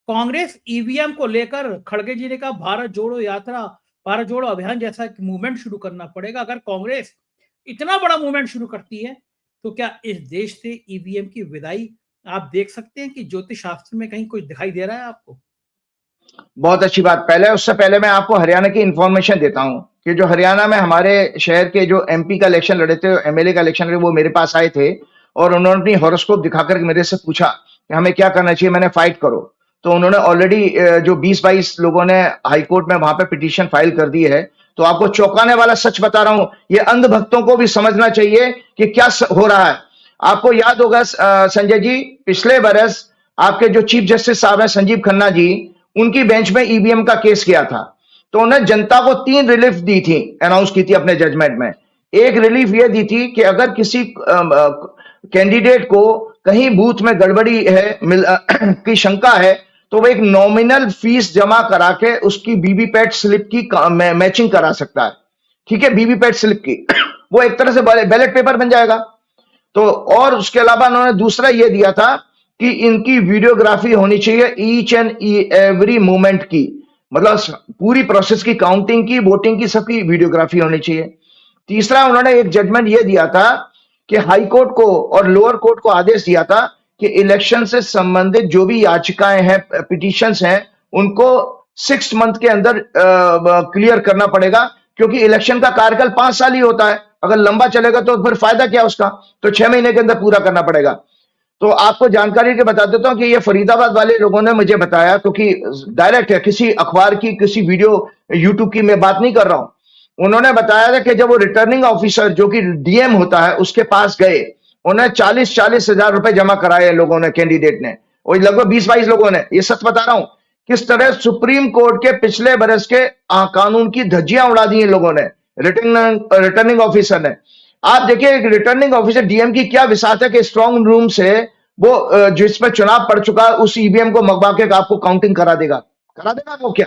कांग्रेस ईवीएम को लेकर, खड़गे जी ने कहा भारत जोड़ो यात्रा, भारत जोड़ो अभियान जैसा मूवमेंट शुरू करना पड़ेगा। अगर कांग्रेस इतना बड़ा मूवमेंट शुरू करती है तो क्या इस देश से ईवीएम की विदाई आप देख सकते हैं कि ज्योतिष शास्त्र में कहीं कुछ दिखाई दे रहा है आपको? बहुत अच्छी बात। उससे पहले मैं आपको हरियाणा की इंफॉर्मेशन देता हूं कि जो हरियाणा में हमारे शहर के जो एमपी का इलेक्शन लड़े थे, एमएलए का इलेक्शन लड़े, वो मेरे पास आए थे और उन्होंने अपनी हॉरोस्कोप दिखाकर मेरे से पूछा कि हमें क्या करना चाहिए। मैंने फाइट करो, तो उन्होंने ऑलरेडी जो 20-22 लोगों ने हाईकोर्ट में वहां पे पिटीशन फाइल कर दी है। तो आपको चौंकाने वाला सच बता रहा हूं, ये अंधभक्तों को भी समझना चाहिए कि क्या हो रहा है। आपको याद होगा संजय जी, पिछले बरस आपके जो चीफ जस्टिस साहब हैं संजीव खन्ना जी, उनकी बेंच में ईवीएम का केस किया था। तो उन्हें जनता को 3 रिलीफ दी थी, अनाउंस की थी अपने जजमेंट में। एक रिलीफ ये दी थी कि अगर किसी कैंडिडेट को कहीं बूथ में गड़बड़ी है की शंका है, तो वो एक नॉमिनल फीस जमा करा के उसकी वीवीपैट स्लिप की मैचिंग करा सकता है। ठीक है, वीवीपैट स्लिप की वो एक तरह से बैलेट पेपर बन जाएगा। तो और उसके अलावा उन्होंने दूसरा ये दिया था कि इनकी वीडियोग्राफी होनी चाहिए ईच एंड एवरी मूवमेंट की, मतलब पूरी प्रोसेस की, काउंटिंग की, वोटिंग की, सबकी वीडियोग्राफी होनी चाहिए। तीसरा उन्होंने एक जजमेंट ये दिया था कि हाई कोर्ट को और लोअर कोर्ट को आदेश दिया था कि इलेक्शन से संबंधित जो भी याचिकाएं हैं, पिटीशंस हैं, उनको 6 मंथ के अंदर क्लियर करना पड़ेगा, क्योंकि इलेक्शन का कार्यकाल 5 साल ही होता है। अगर लंबा चलेगा तो फिर फायदा क्या उसका, तो 6 महीने के अंदर पूरा करना पड़ेगा। तो आपको जानकारी के बता देता हूं कि ये फरीदाबाद वाले लोगों ने मुझे बताया, क्योंकि डायरेक्ट है, किसी अखबार की, किसी वीडियो यूट्यूब की मैं बात नहीं कर रहा हूं। उन्होंने बताया था कि जब वो रिटर्निंग ऑफिसर जो कि डीएम होता है उसके पास गए, उन्हें 40-40 हजार रुपए जमा कराए लोगों ने, कैंडिडेट ने, और लगभग 20-22 लोगों ने। ये सच बता रहा हूं, किस तरह सुप्रीम कोर्ट के पिछले बरस के कानून की धज्जियां उड़ा दी इन लोगों ने, रिटर्निंग ऑफिसर ने। आप देखिए, एक रिटर्निंग ऑफिसर डीएम की क्या विसात है कि स्ट्रांग रूम से वो जिसमें चुनाव पड़ चुका उस ईवीएम को मंगवा के आपको काउंटिंग करा देगा वो क्या।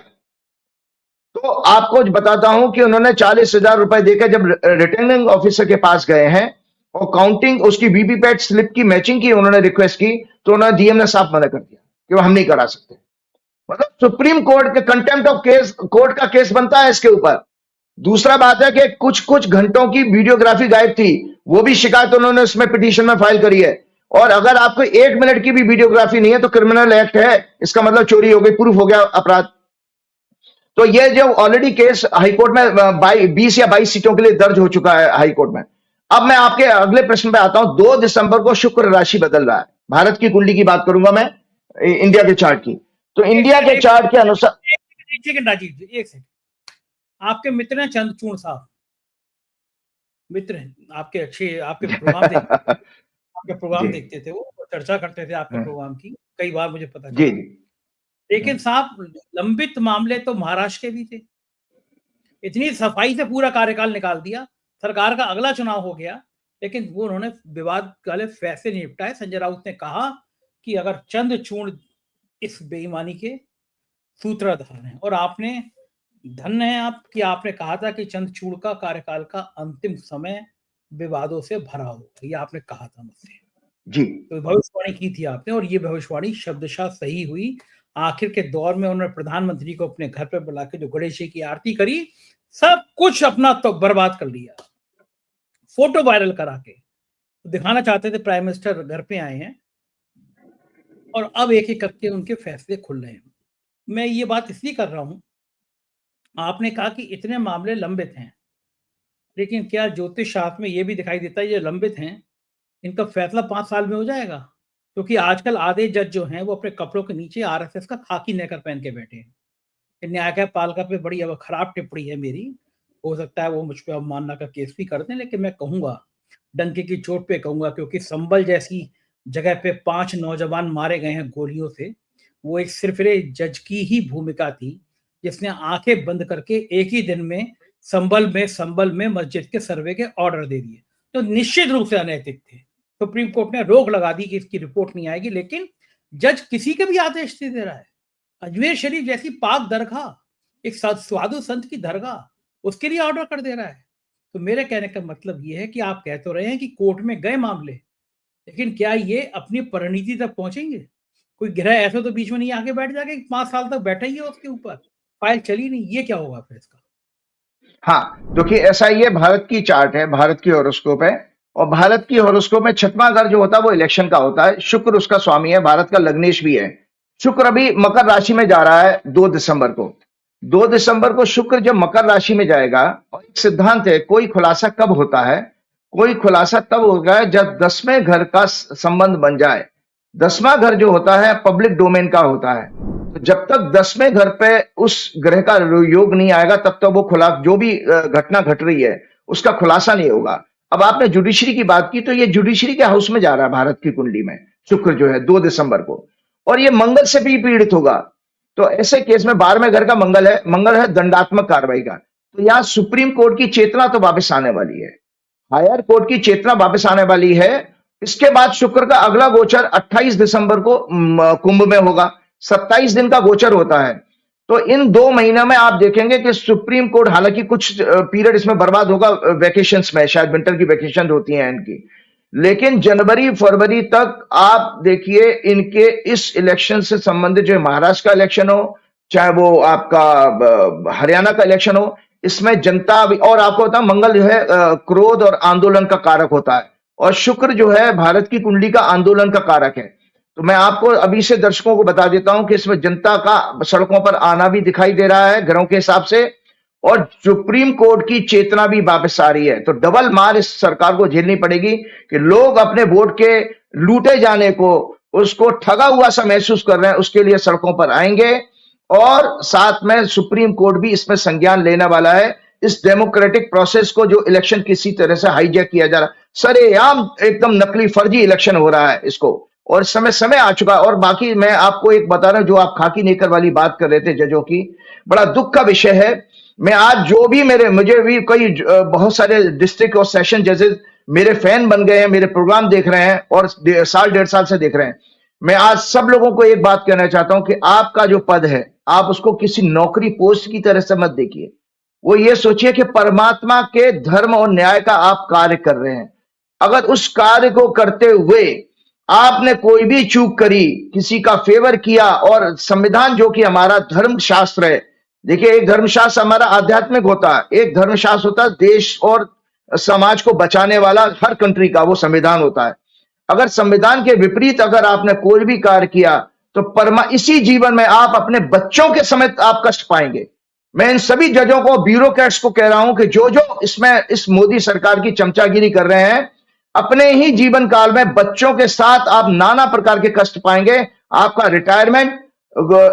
तो आपको बताता हूं कि उन्होंने 40,000 रुपए देकर जब रिटर्निंग ऑफिसर के पास गए हैं और काउंटिंग, उसकी वीवीपैट स्लिप की मैचिंग की उन्होंने रिक्वेस्ट की, तो उन्होंने डीएम ने साफ मना कर दिया कि वो हम नहीं करा सकते। मतलब सुप्रीम कोर्ट के कंटेम्प्ट ऑफ केस, कोर्ट का केस बनता है इसके ऊपर। दूसरा बात है कि कुछ घंटों की वीडियोग्राफी गायब थी, वो भी शिकायत उन्होंने उसमें पिटीशन में फाइल करी है। और अगर आपको 1 मिनट की भी वीडियोग्राफी नहीं है तो क्रिमिनल एक्ट है, इसका मतलब चोरी हो गई, प्रूफ हो गया अपराध। तो ये जो ऑलरेडी केस हाईकोर्ट में 20 या 22 सीटों के लिए दर्ज हो चुका है हाईकोर्ट में। अब मैं आपके अगले प्रश्न पे आता हूं। 2 दिसंबर को शुक्र राशि बदल रहा है। भारत की कुंडली की बात करूंगा मैं, इंडिया के चार्ट की। तो इंडिया के चार्ट के अनुसार, एक सेकंड राजीव जी, एक सेकंड। आपके मित्र हैं चंद्रचूड़ साहब, मित्र हैं आपके, अच्छे आपके प्रोग्राम देखते थे, वो चर्चा करते थे आपके प्रोग्राम की, कई बार मुझे पता चला। लेकिन साहब, लंबित मामले तो महाराष्ट्र के भी थे। इतनी सफाई से पूरा कार्यकाल निकाल दिया, सरकार का अगला चुनाव हो गया, लेकिन वो उन्होंने विवाद वाले फैसले नहीं निपटाए। संजय राउत ने कहा कि अगर चंद्रचूड़ इस बेईमानी के सूत्रधार हैं, और आपने, धन्य है आप कि आपने कहा था कि चंद्रचूड़ का कार्यकाल का अंतिम समय विवादों से भरा हो, ये आपने कहा था मुझसे जी। तो भविष्यवाणी की थी आपने, और ये भविष्यवाणी शब्दशः सही हुई। आखिर के दौर में उन्होंने प्रधानमंत्री को अपने घर पर बुला के जो गणेश जी की आरती करी, सब कुछ अपना तो बर्बाद कर लिया, फोटो वायरल करा के दिखाना चाहते थे प्राइम मिनिस्टर घर पे आए हैं, और अब एक एक करके उनके फैसले खुल रहे हैं। मैं ये बात इसलिए कर रहा हूं, आपने कहा कि इतने मामले लंबित हैं, लेकिन क्या ज्योतिष शास्त्र में ये भी दिखाई देता है ये लंबित हैं, इनका फैसला 5 साल में हो जाएगा? क्योंकि आजकल आधे जज जो हैं वो अपने कपड़ों के नीचे आरएसएस का खाकी नेकर पहन के बैठे हैं। न्यायपालिका पे बड़ी अब खराब टिप्पणी है मेरी, हो सकता है वो मुझ पे अवमानना का केस भी कर दें, लेकिन मैं कहूंगा, डंके की चोट पे कहूंगा, क्योंकि संबल जैसी जगह पे 5 नौजवान मारे गए हैं गोलियों से। वो एक सिरफिरे जज की ही भूमिका थी, जिसने आंखें बंद करके एक ही दिन में संबल में मस्जिद के सर्वे के ऑर्डर दे दिए, तो निश्चित रूप से अनैतिक थे। सुप्रीम कोर्ट ने रोक लगा दी कि इसकी रिपोर्ट नहीं आएगी, लेकिन जज किसी के भी आदेश दे रहा है। अजमेर शरीफ जैसी पाक दरगाह, एक साधु संत की दरगाह, उसके लिए ऑर्डर कर दे रहा है। तो मेरे कहने का मतलब ये है कि आप कह तो रहे हैं कि कोर्ट में गए मामले, लेकिन क्या ये अपनी परिणति तक पहुंचेंगे? कोई ग्रह ऐसा तो बीच में नहीं आके बैठ जाएगा, 5 साल तक बैठा ही है उसके ऊपर, फाइल चली नहीं, ये क्या होगा फिर इसका? हाँ, क्योंकि ऐसा ये भारत की चार्ट है, भारत की हॉरोस्कोप है, और भारत की हॉरोस्कोप में 6वां घर जो होता है वो इलेक्शन का होता है। शुक्र उसका स्वामी है, भारत का लग्नेश भी है। शुक्र अभी मकर राशि में जा रहा है 2 दिसंबर को। 2 दिसंबर को शुक्र जब मकर राशि में जाएगा, और एक सिद्धांत है, कोई खुलासा कब होता है? कोई खुलासा तब होगा जब 10वें घर का संबंध बन जाए। 10वां घर जो होता है पब्लिक डोमेन का होता है। तो जब तक 10वें घर पे उस ग्रह का योग नहीं आएगा तब तक वो खुला जो भी घटना घट रही है उसका खुलासा नहीं होगा। अब आपने जुडिशरी की बात की, तो ये जुडिशरी के हाउस में जा रहा है भारत की कुंडली में शुक्र जो है 2 दिसंबर को, और ये मंगल से भी पीड़ित होगा। तो ऐसे केस में 12वें घर का मंगल है दंडात्मक कार्रवाई का। तो यहाँ सुप्रीम कोर्ट की चेतना तो वापस आने वाली है, हायर कोर्ट की चेतना वापस आने वाली है। इसके बाद शुक्र का अगला गोचर 28 दिसंबर को कुंभ में होगा। 27 दिन का गोचर होता है। तो इन 2 महीनों में आप देखेंगे कि सुप्रीम कोर्ट, हालांकि कुछ पीरियड इसमें बर्बाद होगा वैकेशंस में, शायद विंटर की वैकेशन होती हैं इनकी, लेकिन जनवरी फरवरी तक आप देखिए इनके इस इलेक्शन से संबंधित, जो महाराष्ट्र का इलेक्शन हो, चाहे वो आपका हरियाणा का इलेक्शन हो, इसमें जनता भी, और आपको पता मंगल जो है क्रोध और आंदोलन का कारक होता है, और शुक्र जो है भारत की कुंडली का आंदोलन का कारक है। तो मैं आपको अभी से दर्शकों को बता देता हूं कि इसमें जनता का सड़कों पर आना भी दिखाई दे रहा है ग्रहों के हिसाब से, और सुप्रीम कोर्ट की चेतना भी वापस आ रही है। तो डबल मार इस सरकार को झेलनी पड़ेगी कि लोग अपने वोट के लूटे जाने को, उसको ठगा हुआ सा महसूस कर रहे हैं, उसके लिए सड़कों पर आएंगे। और साथ में सुप्रीम कोर्ट भी इसमें संज्ञान लेने वाला है। इस डेमोक्रेटिक प्रोसेस को, जो इलेक्शन किसी तरह से हाईजैक किया जा रहा है, सरेआम एकदम नकली फर्जी इलेक्शन हो रहा है इसको, और समय आ चुका है। और बाकी मैं आपको एक बता रहा हूं, जो आप खाकी नेकर वाली बात कर रहे थे जजों की, बड़ा दुख का विषय है। मैं आज जो भी मुझे भी कई बहुत सारे डिस्ट्रिक्ट और सेशन जजेस मेरे फैन बन गए हैं, मेरे प्रोग्राम देख रहे हैं और साल 1.5 साल से देख रहे हैं। मैं आज सब लोगों को एक बात कहना चाहता हूं कि आपका जो पद है, आप उसको किसी नौकरी पोस्ट की तरह से मत देखिए। वो ये सोचिए कि परमात्मा के धर्म और न्याय का आप कार्य कर रहे हैं। अगर उस कार्य को करते हुए आपने कोई भी चूक करी, किसी का फेवर किया, और संविधान जो कि हमारा धर्म शास्त्र है, देखिए एक धर्मशास्त्र हमारा आध्यात्मिक होता है, एक धर्मशास्त्र होता है देश और समाज को बचाने वाला, हर कंट्री का वो संविधान होता है। अगर संविधान के विपरीत अगर आपने कोई भी कार्य किया तो इसी जीवन में आप अपने बच्चों के समेत आप कष्ट पाएंगे। मैं इन सभी जजों को, ब्यूरोक्रेट्स को कह रहा हूं कि जो इसमें इस मोदी सरकार की चमचागिरी कर रहे हैं, अपने ही जीवन काल में बच्चों के साथ आप नाना प्रकार के कष्ट पाएंगे। आपका रिटायरमेंट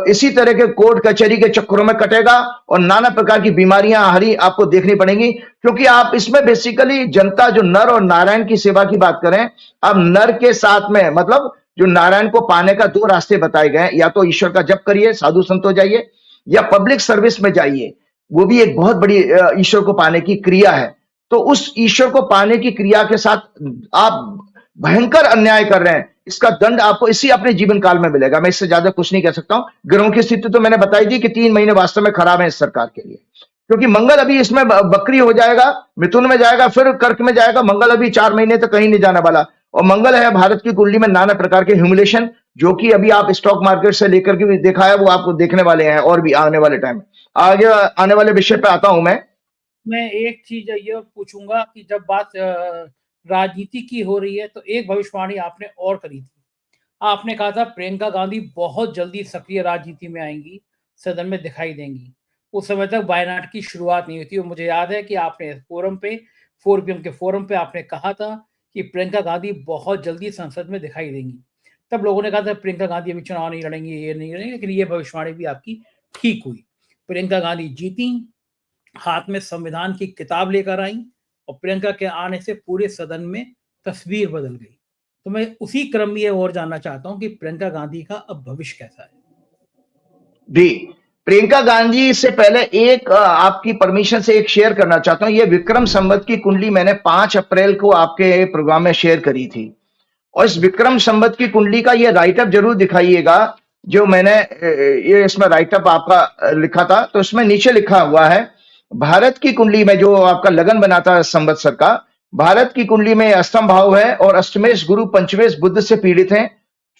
इसी तरह के कोर्ट कचहरी के चक्करों में कटेगा, और नाना प्रकार की बीमारियां हरी आपको देखनी पड़ेंगी। क्योंकि आप इसमें बेसिकली जनता, जो नर और नारायण की सेवा की बात करें, अब नर के साथ में, मतलब जो नारायण को पाने का 2 रास्ते बताए गए, या तो ईश्वर का जप करिए, साधु संत हो जाइए, या पब्लिक सर्विस में जाइए। वो भी एक बहुत बड़ी ईश्वर को पाने की क्रिया है। तो उस ईश्वर को पाने की क्रिया के साथ आप भयंकर अन्याय कर रहे हैं, इसका दंड आपको इसी अपने जीवन काल में मिलेगा। मैं इससे ज्यादा कुछ नहीं कह सकता हूं। ग्रहों की स्थिति तो मैंने बताई थी कि 3 महीने वास्तव में खराब है इस सरकार के लिए, क्योंकि मंगल अभी इसमें बकरी हो जाएगा, मिथुन में जाएगा, फिर कर्क में जाएगा। मंगल अभी 4 महीने तक कहीं नहीं जाने वाला, और मंगल है भारत की कुंडली में नाना प्रकार के ह्यूमिलेशन, जो कि अभी आप स्टॉक मार्केट से लेकर के भी देखा है, वो आपको देखने वाले हैं, और भी आने वाले टाइम आगे आने वाले विषय पे आता हूं। मैं एक चीज ये पूछूंगा कि जब बात राजनीति की हो रही है, तो एक भविष्यवाणी आपने और करी थी। आपने कहा था प्रियंका गांधी बहुत जल्दी सक्रिय राजनीति में आएंगी, सदन में दिखाई देंगी। उस समय तक वायनाड की शुरुआत नहीं हुई थी, और मुझे याद है कि आपने फोरम पे, 4PM के फोरम पे आपने कहा था कि प्रियंका गांधी बहुत जल्दी संसद में दिखाई देंगी। तब लोगों ने कहा था प्रियंका गांधी अभी चुनाव नहीं लड़ेंगी, ये नहीं लड़ेंगे, लेकिन ये भविष्यवाणी भी आपकी ठीक हुई। प्रियंका गांधी जीती, हाथ में संविधान की किताब लेकर आई, और प्रियंका के आने से पूरे सदन में तस्वीर बदल गई। तो मैं उसी क्रम में और जानना चाहता हूं कि प्रियंका गांधी का अब भविष्य कैसा है। जी, प्रियंका गांधी से पहले एक आपकी परमिशन से एक शेयर करना चाहता हूं। ये विक्रम संवत की कुंडली मैंने 5 अप्रैल को आपके प्रोग्राम में शेयर करी थी, और इस विक्रम संवत की कुंडली का ये राइटअप जरूर दिखाइएगा, जो मैंने ये इसमें राइटअप आपका लिखा था। तो इसमें नीचे लिखा हुआ है, भारत की कुंडली में जो आपका लगन बनाता है संवत्सर का, भारत की कुंडली में अष्टम भाव है, और अष्टमेश गुरु पंचमेश बुध से पीड़ित है।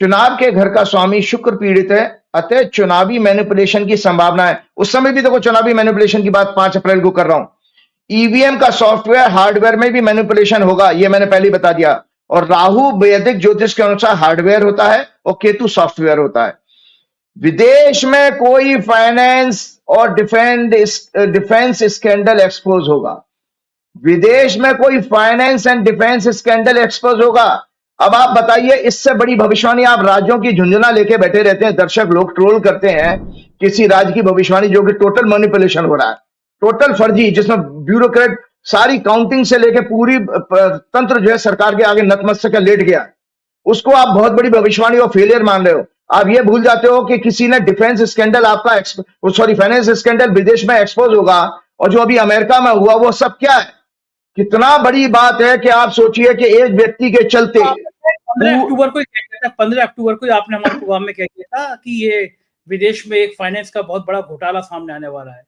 चुनाव के घर का स्वामी शुक्र पीड़ित है, अतः चुनावी मैनिपुलेशन की संभावना है। उस समय भी देखो चुनावी मैनिपुलेशन की बात 5 अप्रैल को कर रहा हूं। ईवीएम का सॉफ्टवेयर हार्डवेयर में भी मैनिपुलेशन होगा, ये मैंने पहले ही बता दिया। और राहु वैदिक ज्योतिष के अनुसार हार्डवेयर होता है और केतु सॉफ्टवेयर होता है। विदेश में कोई फाइनेंस और डिफेंस स्कैंडल एक्सपोज होगा, विदेश में कोई finance and defence scandal expose होगा। अब आप बताइए, इससे बड़ी भविष्यवाणी आप राज्यों की झुंझुना लेके बैठे रहते हैं, दर्शक लोग ट्रोल करते हैं किसी राज्य की भविष्यवाणी जो कि टोटल मैनिपुलेशन हो रहा है, टोटल फर्जी, जिसमें ब्यूरोक्रेट सारी काउंटिंग से लेके पूरी तंत्र जो है सरकार के आगे नतमस्तक लेट गया, उसको आप बहुत बड़ी भविष्यवाणी और फेलियर मान रहे हो। आप ये भूल जाते हो कि किसी ने डिफेंस स्कैंडल आपका फाइनेंस स्कैंडल विदेश में एक्सपोज होगा, और जो अभी अमेरिका में हुआ वो सब क्या है, कितना बड़ी बात है कि आप सोचिए कि एक व्यक्ति के चलते 15 अक्टूबर को ही कह दिया था, 15 अक्टूबर को आपने हमारे प्रोग्राम में कह दिया था कि ये विदेश में एक फाइनेंस का बहुत बड़ा घोटाला सामने आने वाला है।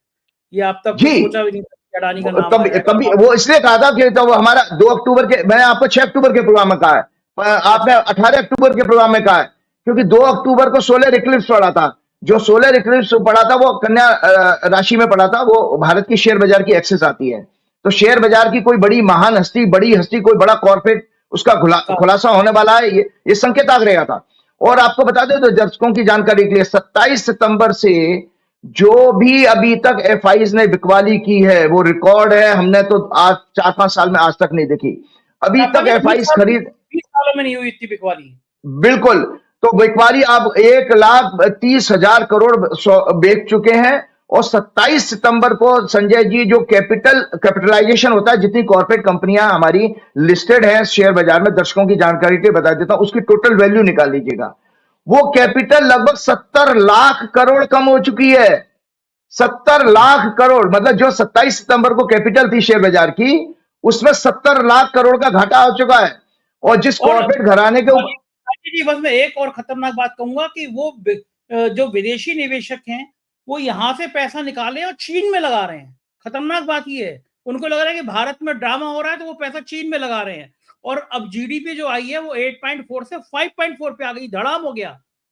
ये आप तब सोचा भी नहीं था कि अडानी का नाम कभी वो इसलिए कहा था कि तो हमारा 2 अक्टूबर के, मैंने आपको 6 अक्टूबर के प्रोग्राम में कहा है, आपने 18 अक्टूबर के प्रोग्राम में कहा है, क्योंकि 2 अक्टूबर को सोलर इक्लिप्स पड़ा था। जो सोलर इक्लिप्स पड़ा था वो कन्या राशि में पड़ा था, वो भारत की शेयर बाजार की एक्सेस आती है। तो शेयर बाजार की कोई बड़ी महान हस्ती, बड़ी हस्ती, कोई बड़ा कॉर्पोरेट उसका खुलासा होने वाला है, ये संकेत आ गया था। और आपको बता दें तो दर्शकों की जानकारी के लिए 27 सितंबर से जो भी अभी तक एफआईज ने बिकवाली की है वो रिकॉर्ड है, हमने तो आज 4-5 साल में आज तक नहीं देखी। अभी तक एफआईज खरीद 20 सालों में नहीं हुई इतनी बिकवाली। बिल्कुल, तो बिकवाली आप 1,30,000 करोड़ बेच चुके हैं। और 27 सितंबर को संजय जी जो कैपिटलाइजेशन होता है, जितनी कॉर्पोरेट कंपनियां हमारी लिस्टेड हैं शेयर बाजार में, दर्शकों की जानकारी के बता देता हूं, उसकी टोटल वैल्यू निकाल लीजिएगा। वो कैपिटल लगभग 70 लाख करोड़ कम हो चुकी है। 70 लाख करोड़, मतलब जो 27 सितंबर को कैपिटल थी शेयर बाजार की, उसमें 70 लाख करोड़ का घाटा हो चुका है। और जिस कॉर्पोरेट घराने के ऊपर जी, बस मैं एक और खतरनाक बात कहूंगा कि वो जो विदेशी निवेशक हैं वो यहां से पैसा निकाले और चीन में लगा रहे हैं। खतरनाक बात ये है, उनको लग रहा है कि भारत में ड्रामा हो रहा है तो वो पैसा चीन में लगा रहे हैं। और अब जीडीपी जो आई है वो 8.4 से 5.4 पे आ गई, धड़ाम हो गया,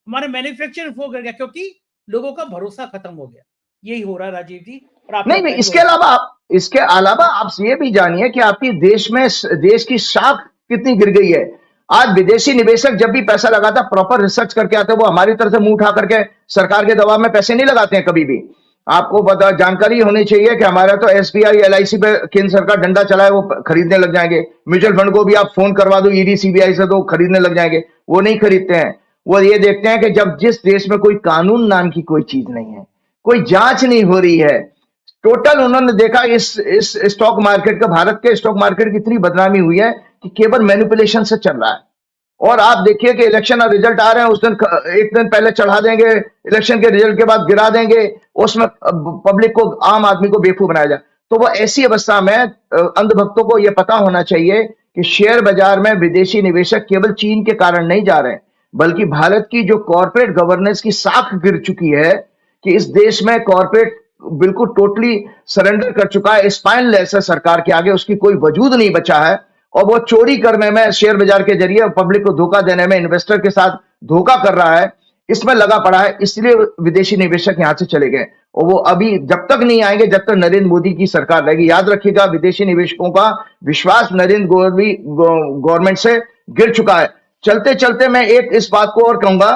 हमारे मैन्युफैक्चरिंग फ्लो गिर गया क्योंकि लोगों का भरोसा खत्म हो गया। यही हो रहा है राजीव जी। और नहीं, इसके अलावा आप ये भी जानिए कि आपकी देश की साख कितनी गिर गई है। आज विदेशी निवेशक जब भी पैसा लगाता है प्रॉपर रिसर्च करके आते हैं, वो हमारी तरफ से मुंह उठा करके सरकार के दबाव में पैसे नहीं लगाते हैं कभी भी। आपको पता जानकारी होनी चाहिए कि हमारा तो एसबीआई एलआईसी पे केंद्र सरकार डंडा चलाए, वो खरीदने लग जाएंगे। म्यूचुअल फंड को भी आप फोन करवा दो ईडी सीबीआई से तो खरीदने लग जाएंगे, वो नहीं खरीदते हैं। वो ये देखते हैं कि जब जिस देश में कोई कानून नाम की कोई चीज नहीं है, कोई जांच नहीं हो रही है, टोटल उन्होंने देखा इस स्टॉक मार्केट का, भारत के स्टॉक मार्केट की इतनी बदनामी हुई है कि केवल मैनिपुलेशन से चल रहा है। और आप देखिए कि इलेक्शन और रिजल्ट आ रहे हैं, उस दिन एक दिन पहले चढ़ा देंगे, इलेक्शन के रिजल्ट के बाद गिरा देंगे, उसमें पब्लिक को, आम आदमी को बेवकूफ बनाया जाए। तो वो ऐसी अवस्था में अंधभक्तों को यह पता होना चाहिए कि शेयर बाजार में विदेशी निवेशक केवल चीन के कारण नहीं जा रहे हैं, बल्कि भारत की जो कॉर्पोरेट गवर्नेंस की साख गिर चुकी है कि इस देश में कॉर्पोरेट बिल्कुल टोटली सरेंडर कर चुका है, स्पाइनलेस है सरकार के आगे, उसकी कोई वजूद नहीं बचा है। और वो चोरी करने में, शेयर बाजार के जरिए पब्लिक को धोखा देने में, इन्वेस्टर के साथ धोखा कर रहा है, इसमें लगा पड़ा है। इसलिए विदेशी निवेशक यहां से चले गए और वो अभी जब तक नहीं आएंगे जब तक नरेंद्र मोदी की सरकार रहेगी। याद रखिएगा, विदेशी निवेशकों का विश्वास नरेंद्र गवर्नमेंट से गिर चुका है। चलते चलते मैं एक इस बात को और कहूंगा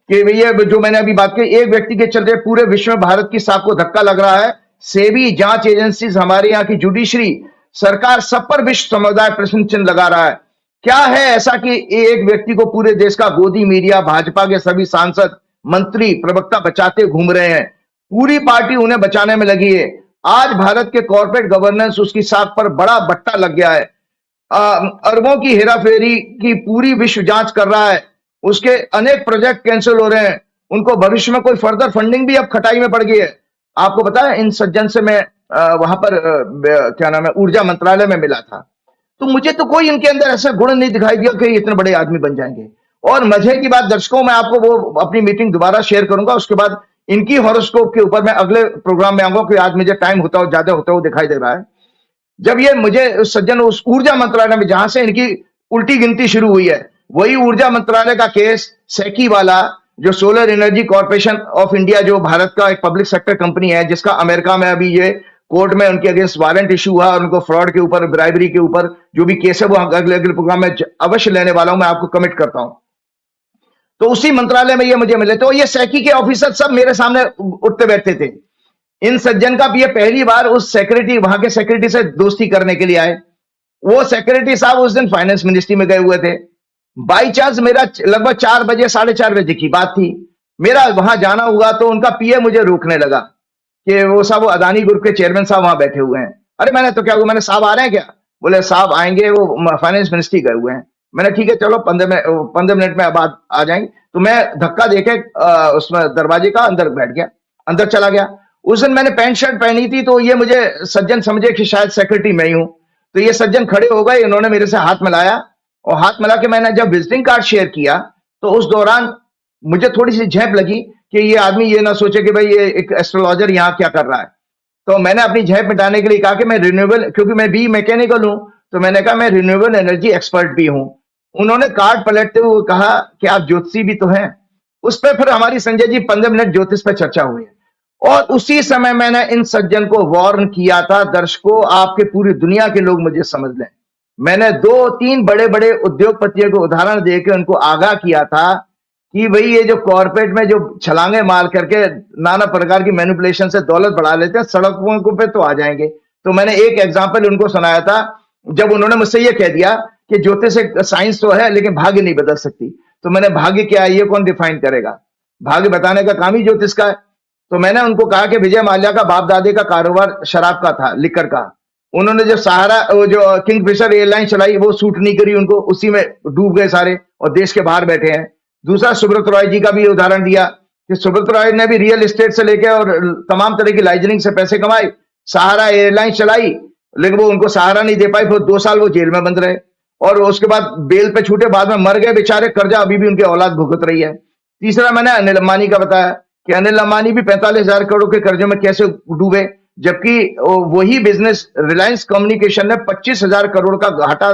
कि ये जो मैंने अभी बात की, एक व्यक्ति के चलते पूरे विश्व में भारत की साख को धक्का लग रहा है। सेबी, जांच एजेंसीज, हमारे यहाँ की जुडिशरी, सरकार, सब पर विश्व समुदाय प्रश्न चिन्ह लगा रहा है। क्या है ऐसा कि एक व्यक्ति को पूरे देश का गोदी मीडिया, भाजपा के सभी सांसद, मंत्री, प्रवक्ता बचाते घूम रहे हैं, पूरी पार्टी उन्हें बचाने में लगी है। आज भारत के कॉर्पोरेट गवर्नेंस, उसकी साख पर बड़ा बट्टा लग गया है। अरबों की हेराफेरी की पूरी विश्व जांच कर रहा है, उसके अनेक प्रोजेक्ट कैंसिल हो रहे हैं, उनको भविष्य में कोई फर्दर फंडिंग भी अब खटाई में पड़ गई है। आपको पता है, इन सज्जन से मैं वहां पर क्या नाम है, ऊर्जा मंत्रालय में मिला था, तो मुझे तो कोई इनके अंदर ऐसा गुण नहीं दिखाई दिया कि इतने बड़े आदमी बन जाएंगे। और मजे की बात दर्शकों, मैं आपको वो अपनी मीटिंग दोबारा शेयर करूंगा, उसके बाद इनकी हॉरोस्कोप के ऊपर मैं अगले प्रोग्राम में आऊंगा, क्योंकि आज मुझे टाइम होता हो ज्यादा होता हुआ दिखाई दे रहा है। जब ये मुझे उस सज्जन उस ऊर्जा मंत्रालय में, जहां से इनकी उल्टी गिनती शुरू हुई है, वही ऊर्जा मंत्रालय का केस सेकी वाला, जो solar energy corporation of India, जो भारत का एक पब्लिक सेक्टर कंपनी है, जिसका अमेरिका में अभी ये कोर्ट में उनके अगेंस्ट वारंट इशू हुआ और उनको फ्रॉड के ऊपर, ब्राइबरी के ऊपर जो भी केस है वो अगले अगले प्रोग्राम में अवश्य लेने वाला हूं, मैं आपको कमिट करता हूं। तो उसी मंत्रालय में ये मुझे मिले, तो ये सैकी के ऑफिसर सब मेरे सामने उठते बैठते थे। इन सज्जन का ये पहली बार उस सेक्रेटरी, वहां के सेक्रेटरी से दोस्ती करने के लिए आए। वो सेक्रेटरी साहब उस दिन फाइनेंस मिनिस्ट्री में गए हुए थे। बाई चांस मेरा लगभग 4 बजे, 4:30 बजे की बात थी, मेरा वहां जाना हुआ, तो उनका पीए मुझे रोकने लगा कि वो साहब, वो अदानी ग्रुप के चेयरमैन साहब वहां बैठे हुए हैं। अरे मैंने तो क्या हुआ, मैंने साहब आ रहे हैं क्या? बोले साहब आएंगे, वो फाइनेंस मिनिस्ट्री गए हुए हैं। मैंने ठीक है चलो 15 मिनट में अब आ जाएंगे। तो मैं धक्का देके उसमें दरवाजे का अंदर बैठ गया, अंदर चला गया। उस दिन मैंने पैंट शर्ट पहनी थी, तो ये मुझे सज्जन समझे कि शायद सेक्रेटरी मैं ही हूं। तो ये सज्जन खड़े हो गए, इन्होंने मेरे से हाथ मिलाया, और हाथ मिला के मैंने जब विजिटिंग कार्ड शेयर किया, तो उस दौरान मुझे थोड़ी सी झेप लगी कि ये आदमी ये ना सोचे कि भाई ये एक एस्ट्रोलॉजर यहाँ क्या कर रहा है। तो मैंने अपनी झेप मिटाने के लिए कहा कि मैं रिन्यूएबल, क्योंकि मैं भी मैकेनिकल हूं, तो मैंने कहा मैं रिन्यूएबल एनर्जी एक्सपर्ट भी हूं। उन्होंने कार्ड पलटते हुए कहा कि आप ज्योतिषी भी तो हैं। उस पर फिर हमारी संजय जी 15 मिनट ज्योतिष पर चर्चा हुई, और उसी समय मैंने इन सज्जन को वार्न किया था, दर्शकों आपके पूरी दुनिया के लोग मुझे समझ लें। मैंने 2-3 बड़े बड़े उद्योगपतियों को उदाहरण देकर उनको आगाह किया था कि भाई ये जो कॉर्पोरेट में जो छलांगे मार करके नाना प्रकार की मैनिपुलेशन से दौलत बढ़ा लेते हैं, सड़कों पे तो आ जाएंगे। तो मैंने एक एग्जाम्पल उनको सुनाया था, जब उन्होंने मुझसे ये कह दिया कि ज्योतिष एक साइंस तो है लेकिन भाग्य नहीं बदल सकती। तो मैंने भाग्य क्या है ये कौन डिफाइन करेगा? भाग्य बताने का काम ही ज्योतिष का है। तो मैंने उनको कहा कि विजय माल्या का बाप दादे का कारोबार शराब का था, लिकर का। उन्होंने जो सहारा, वो जो किंगफिशर एयरलाइन चलाई, वो सूट नहीं करी उनको, उसी में डूब गए सारे और देश के बाहर बैठे हैं। दूसरा सुब्रत रॉय जी का भी उदाहरण दिया कि सुब्रत रॉय ने भी रियल एस्टेट से लेकर और तमाम तरह की लाइजनिंग से पैसे कमाए, सहारा एयरलाइन चलाई, लेकिन वो उनको सहारा नहीं दे पाई, फिर 2 साल वो जेल में बंद रहे और उसके बाद बेल पे छूटे, बाद में मर गए बेचारे, कर्जा अभी भी उनकी औलाद भुगत रही है। तीसरा मैंने अनिल अंबानी का बताया कि अनिल अंबानी भी 45,000 करोड़ के कर्जे में कैसे डूबे, जबकि वही बिजनेस रिलायंस कम्युनिकेशन ने 25,000 करोड़ का घाटा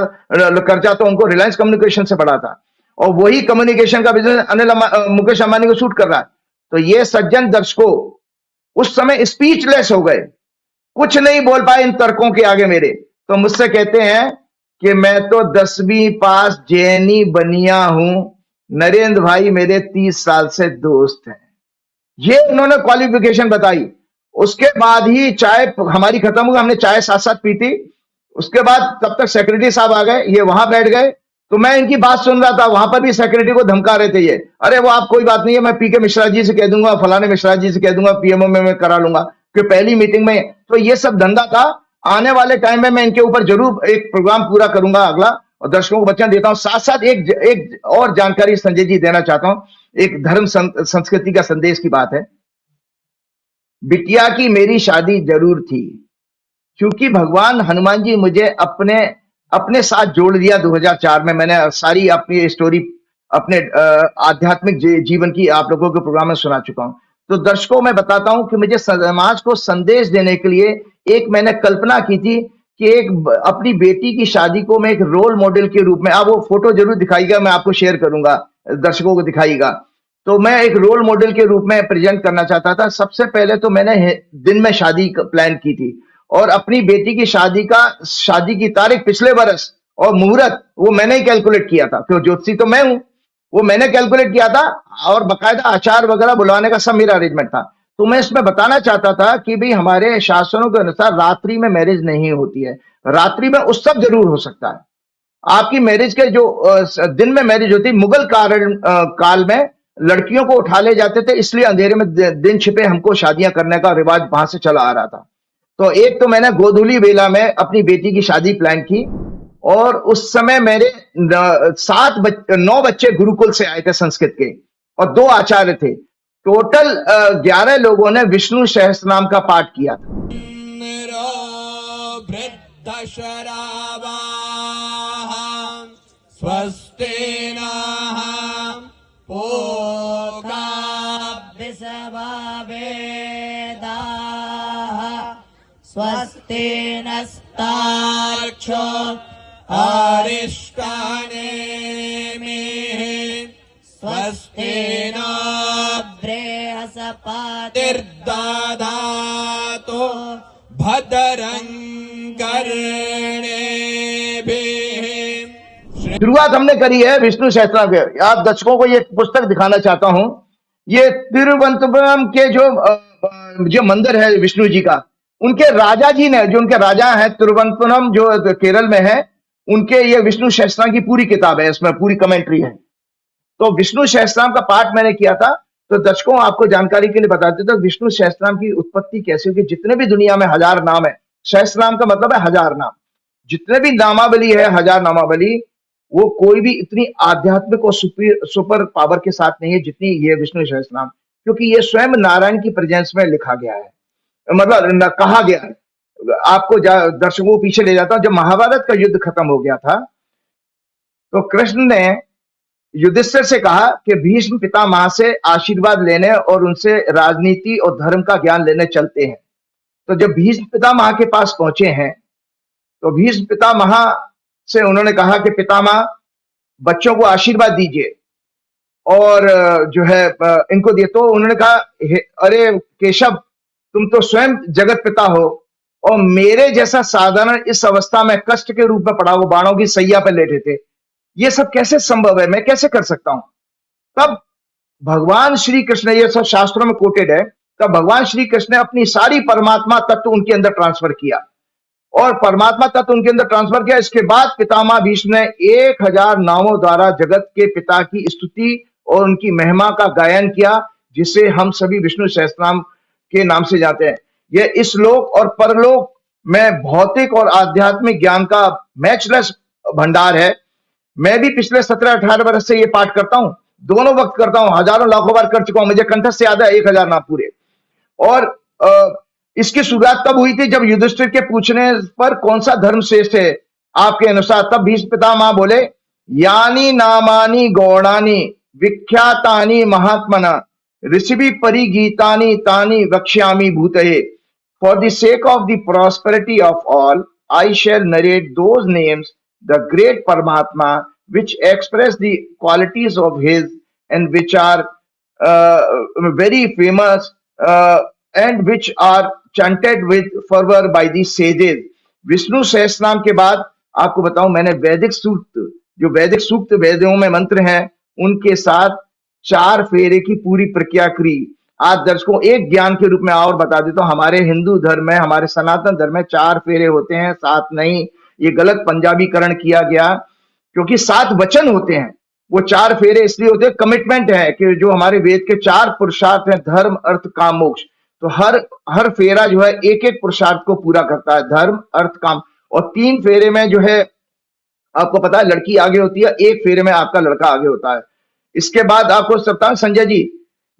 कर्जा तो उनको रिलायंस कम्युनिकेशन से पड़ा था, और वही कम्युनिकेशन का बिजनेस मुकेश अंबानी को सूट कर रहा है। तो ये सज्जन दर्शकों उस समय स्पीचलेस हो गए, कुछ नहीं बोल पाए इन तर्कों के आगे मेरे। तो मुझसे कहते हैं कि मैं तो 10वीं पास जैनी बनिया हूं, नरेंद्र भाई मेरे 30 साल से दोस्त हैं। ये उन्होंने क्वालिफिकेशन बताई। उसके बाद ही चाय हमारी खत्म हुई, हमने चाय साथ साथ पी थी। उसके बाद तब तक सेक्रेटरी साहब आ गए, ये वहां बैठ गए, तो मैं इनकी बात सुन रहा था। वहां पर भी सेक्रेटरी को धमका रहे थे ये, अरे वो आप कोई बात नहीं है, मैं पीके मिश्रा जी से कह दूंगा, फलाने मिश्रा जी से कह दूंगा, पीएमओ में मैं करा लूंगा, कि पहली मीटिंग में। तो ये सब धंधा था। आने वाले टाइम में मैं इनके ऊपर जरूर एक प्रोग्राम पूरा करूंगा अगला, और दर्शकों को वचन देता हूं। साथ साथ एक और जानकारी संजय जी देना चाहता हूं, एक धर्म संस्कृति का संदेश की बात है। बिटिया की मेरी शादी जरूर थी, क्योंकि भगवान हनुमान जी मुझे अपने साथ जोड़ दिया 2004 में। मैंने सारी अपनी स्टोरी अपने आध्यात्मिक जीवन की आप लोगों के प्रोग्राम में सुना चुका हूं। तो दर्शकों मैं बताता हूं कि मुझे समाज को संदेश देने के लिए एक मैंने कल्पना की थी कि एक अपनी बेटी की शादी को मैं एक रोल मॉडल के रूप में, आप वो फोटो जरूर दिखाइएगा, मैं आपको शेयर करूंगा, दर्शकों को दिखाइएगा। तो मैं एक रोल मॉडल के रूप में प्रेजेंट करना चाहता था। सबसे पहले तो मैंने दिन में शादी प्लान की थी, और अपनी बेटी की शादी की तारीख पिछले बरस और मुहूर्त वो मैंने ही कैलकुलेट किया था, क्यों ज्योतिषी तो मैं हूं, वो मैंने कैलकुलेट किया था, और बकायदा आचार वगैरह बुलाने का सब मेरा अरेंजमेंट था। तो मैं इसमें बताना चाहता था कि भाई हमारे शासनों के अनुसार रात्रि में मैरिज नहीं होती है, रात्रि में उत्सव जरूर हो सकता है। आपकी मैरिज के जो दिन में मैरिज होती, मुगल काल में लड़कियों को उठा ले जाते थे, इसलिए अंधेरे में दिन छिपे हमको शादियां करने का रिवाज वहां से चला आ रहा था। तो एक तो मैंने गोधूली बेला में अपनी बेटी की शादी प्लान की, और उस समय मेरे 9 बच्चे गुरुकुल से आए थे संस्कृत के, और 2 आचार्य थे। टोटल 11 लोगों ने विष्णु सहस्त्रनाम का पाठ किया था। स्वस्ति नस्तार्क्ष्यो अरिष्टाने मे स्वस्ति नो बृहस्पतिर्दधातु भद्रं कर्णेभिः शुरुआत हमने करी है विष्णु सहस्त्रनाम के। आप दर्शकों को ये पुस्तक दिखाना चाहता हूं। ये तिरुवनंतपुरम के जो मंदिर है विष्णु जी का, उनके राजा जी ने, जो उनके राजा हैं तिरुवनंतपुरम जो केरल में है, उनके ये विष्णु सहस्त्रनाम की पूरी किताब है, इसमें पूरी कमेंट्री है। तो विष्णु सहस्त्रनाम का पाठ मैंने किया था। तो दर्शकों आपको जानकारी के लिए बता देता हूं विष्णु सहस्त्रनाम की उत्पत्ति कैसे हुई। जितने भी दुनिया में 1000 नाम है, सहस्त्रनाम का मतलब है 1000 नाम। जितने भी नामावली है 1000 नामावली, वो कोई भी इतनी आध्यात्मिक और सुपर पावर के साथ नहीं है जितनी ये विष्णु सहस्त्रनाम, क्योंकि ये स्वयं नारायण की प्रेजेंस में लिखा गया है, मतलब कहा गया है। आपको दर्शकों को पीछे ले जाता हूं। जब महाभारत का युद्ध खत्म हो गया था तो कृष्ण ने युधिष्ठिर से कहा कि भीष्म पितामह से आशीर्वाद लेने और उनसे राजनीति और धर्म का ज्ञान लेने चलते हैं। तो जब भीष्म पितामह के पास पहुंचे हैं तो भीष्म पितामह से उन्होंने कहा कि पितामह बच्चों को आशीर्वाद दीजिए और जो है इनको दिए। तो उन्होंने कहा अरे केशव, तुम तो स्वयं जगत पिता हो और मेरे जैसा साधारण इस अवस्था में कष्ट के रूप में पड़ा हुआ बाणों की सैया पर लेटे थे, ये सब कैसे संभव है, मैं कैसे कर सकता हूं। तब भगवान श्री कृष्ण, ये सब शास्त्रों में कोटेड है, तब भगवान श्री कृष्ण ने अपनी सारी परमात्मा तत्व उनके अंदर ट्रांसफर किया और परमात्मा तत्व उनके अंदर ट्रांसफर किया। इसके बाद पितामह भीष्म ने 1000 नामों द्वारा जगत के पिता की स्तुति और उनकी महिमा का गायन किया, जिसे हम सभी विष्णु सहस्त्रनाम के नाम से जानते हैं। यह इस लोक और परलोक में भौतिक और आध्यात्मिक ज्ञान का मैचलेस भंडार है। मैं भी पिछले 17-18 वर्ष से ये पाठ करता हूं, दोनों वक्त करता हूं, हजारों लाखों बार कर चुका हूं, मुझे कंठस्थ याद है 1000 नाम पूरे। और इसकी शुरुआत तब हुई थी जब युधिष्ठिर के पूछने पर कौन सा धर्म श्रेष्ठ है आपके अनुसार, तब भीष्म पितामह बोले, यानी नामानी गौणानी विख्यातानि महात्मना ऋषि परिगीतानि तानि वक्ष्यामि भूतये। For the sake of the prosperity of all I shall narrate those names, the great परमात्मा which express the qualities of his and which are very famous and which are chanted with fervor by the sages। Vishnu Sahasranama के बाद आपको बताऊं, मैंने वैदिक सूक्त, जो वैदिक सूक्त वेदों में मंत्र हैं, उनके साथ 4 फेरे की पूरी प्रक्रिया करी। आज दर्शकों एक ज्ञान के रूप में और बता देता हूं, हमारे हिंदू धर्म में, हमारे सनातन धर्म में 4 फेरे होते हैं, 7 नहीं। ये गलत पंजाबीकरण किया गया, क्योंकि 7 वचन होते हैं, वो 4 फेरे इसलिए होते हैं, कमिटमेंट है कि जो हमारे वेद के 4 पुरुषार्थ हैं, धर्म अर्थ काम मोक्ष, तो हर फेरा जो है एक एक पुरुषार्थ को पूरा करता है, धर्म अर्थ काम। और 3 फेरे में जो है आपको पता है लड़की आगे होती है, 1 फेरे में आपका लड़का आगे होता है। इसके बाद आपको सकता हूं संजय जी,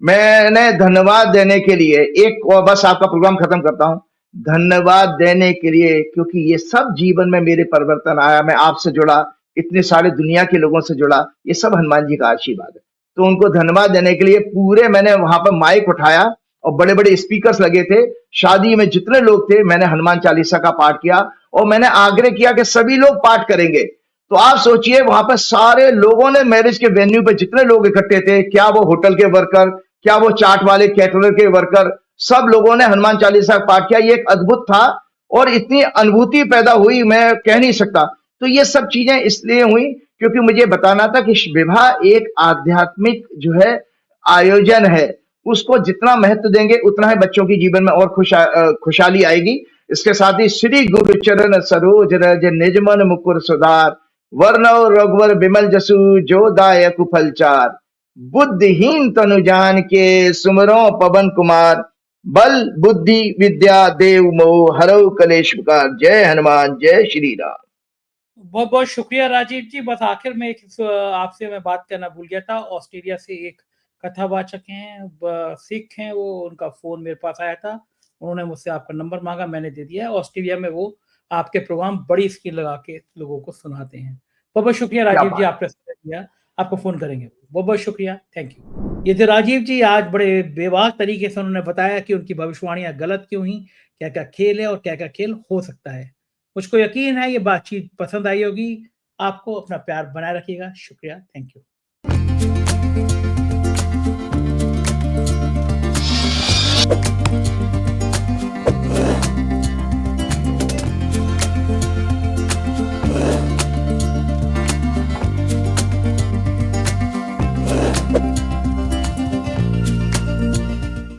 मैंने धन्यवाद देने के लिए एक और बस आपका प्रोग्राम खत्म करता हूं, धन्यवाद देने के लिए, क्योंकि ये सब जीवन में मेरे परिवर्तन आया, मैं आपसे जुड़ा, इतने सारे दुनिया के लोगों से जुड़ा, ये सब हनुमान जी का आशीर्वाद है। तो उनको धन्यवाद देने के लिए पूरे मैंने वहां पर माइक उठाया और बड़े बड़े स्पीकर्स लगे थे, शादी में जितने लोग थे, मैंने हनुमान चालीसा का पाठ किया और मैंने आग्रह किया कि सभी लोग पाठ करेंगे। तो आप सोचिए वहां पर सारे लोगों ने, मैरिज के वेन्यू पे जितने लोग इकट्ठे थे, क्या वो होटल के वर्कर, क्या वो चाट वाले, कैटरर के वर्कर, सब लोगों ने हनुमान चालीसा का पाठ किया। ये एक अद्भुत था और इतनी अनुभूति पैदा हुई, मैं कह नहीं सकता। तो ये सब चीजें इसलिए हुई क्योंकि मुझे बताना था कि विवाह एक आध्यात्मिक जो है आयोजन है, उसको जितना महत्व देंगे उतना ही बच्चों के जीवन में और खुशहाली आएगी। इसके साथ ही श्री गुरु चरण सरोज रज निज मन मुकुर सुधार, वर्णव रघुवर बिमल जसु जो दायक फलचार, बुद्धिहीन तनु जान के सुमरो पवन कुमार, बल बुद्धि विद्या देव मोह हरौ कलेश विकार। जय हनुमान, जय श्री राम। बहुत बहुत शुक्रिया राजीव जी। बस आखिर में एक आपसे मैं बात करना भूल गया था, ऑस्ट्रेलिया से एक कथावाचक हैं, सिख हैं, वो उनका फोन मेरे पास आया था, उन्होंने मुझसे आपका नंबर मांगा, मैंने दे दिया है। ऑस्ट्रेलिया में वो आपके प्रोग्राम बड़ी स्क्रीन लगा के लोगों को सुनाते हैं। बहुत बहुत शुक्रिया राजीव जी, आपने समय दिया, आपको फोन करेंगे। बहुत बहुत शुक्रिया, थैंक यू। ये थे राजीव जी, आज बड़े बेबाक तरीके से उन्होंने बताया कि उनकी भविष्यवाणियां गलत क्यों हुई, क्या क्या खेल है और क्या क्या खेल हो सकता है। मुझको यकीन है ये बातचीत पसंद आई होगी आपको। अपना प्यार बनाए रखिएगा। शुक्रिया, थैंक यू।